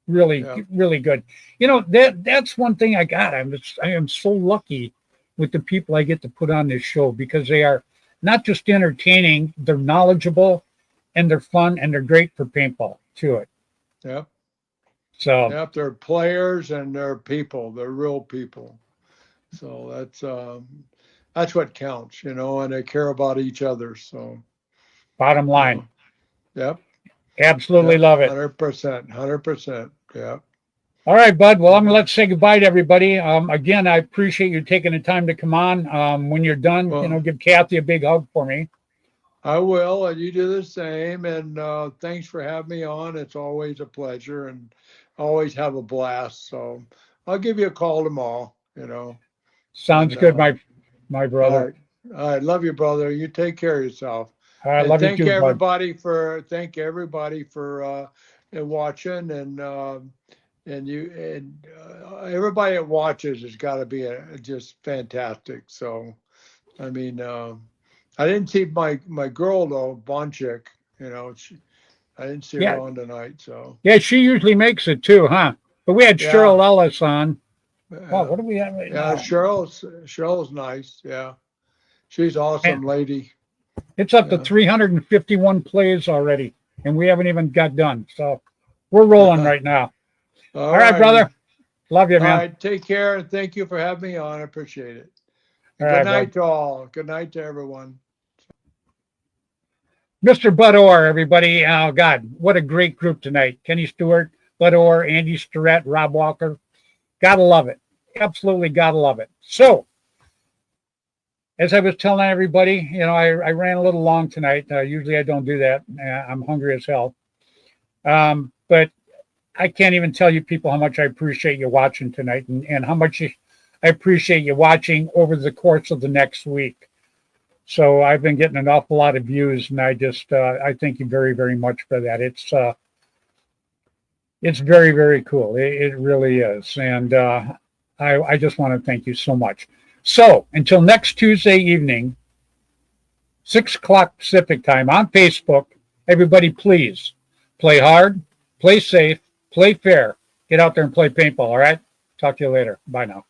really, really good. That's one thing I got. I am so lucky with the people I get to put on this show because they are not just entertaining, they're knowledgeable and they're fun and they're great for paintball to it. Yep. So yep, they're players and they're people. They're real people. So that's what counts, and they care about each other. So bottom line. Yep. Absolutely love it. 100%. Yep. All right, bud. Well, I'm going to let's say goodbye to everybody. Again, I appreciate you taking the time to come on. When you're done, give Kathy a big hug for me. I will, and you do the same. And thanks for having me on. It's always a pleasure and always have a blast. So I'll give you a call tomorrow, Sounds good, my brother. All right. Love you, brother. You take care of yourself. I love you too, thank everybody for watching and everybody that watches has got to be just fantastic. So, I mean, I didn't see my girl though, Bonchik. I didn't see her on tonight. So yeah, she usually makes it too, huh? But we had Cheryl Ellis on. Oh, what do we have right now? Cheryl's nice. Yeah, she's awesome lady. It's up to 351 plays already, and we haven't even got done. So we're rolling right now. All right, brother. Love you, man. All right, take care, and thank you for having me on. I appreciate it. Good night to all. Good night to everyone. Mr. Bud Orr, everybody. Oh, God, what a great group tonight. Kenny Stewart, Bud Orr, Andy Starrett, Rob Walker. Gotta love it. Absolutely gotta love it. So, as I was telling everybody, I ran a little long tonight. Usually I don't do that. I'm hungry as hell. But I can't even tell you people how much I appreciate you watching tonight and how much I appreciate you watching over the course of the next week. So I've been getting an awful lot of views, and I just I thank you very, very much for that. It's very, very cool. It really is. And I just want to thank you so much. So until next Tuesday evening, 6 o'clock Pacific time on Facebook, everybody please play hard, play safe, play fair. Get out there and play paintball, all right? Talk to you later. Bye now.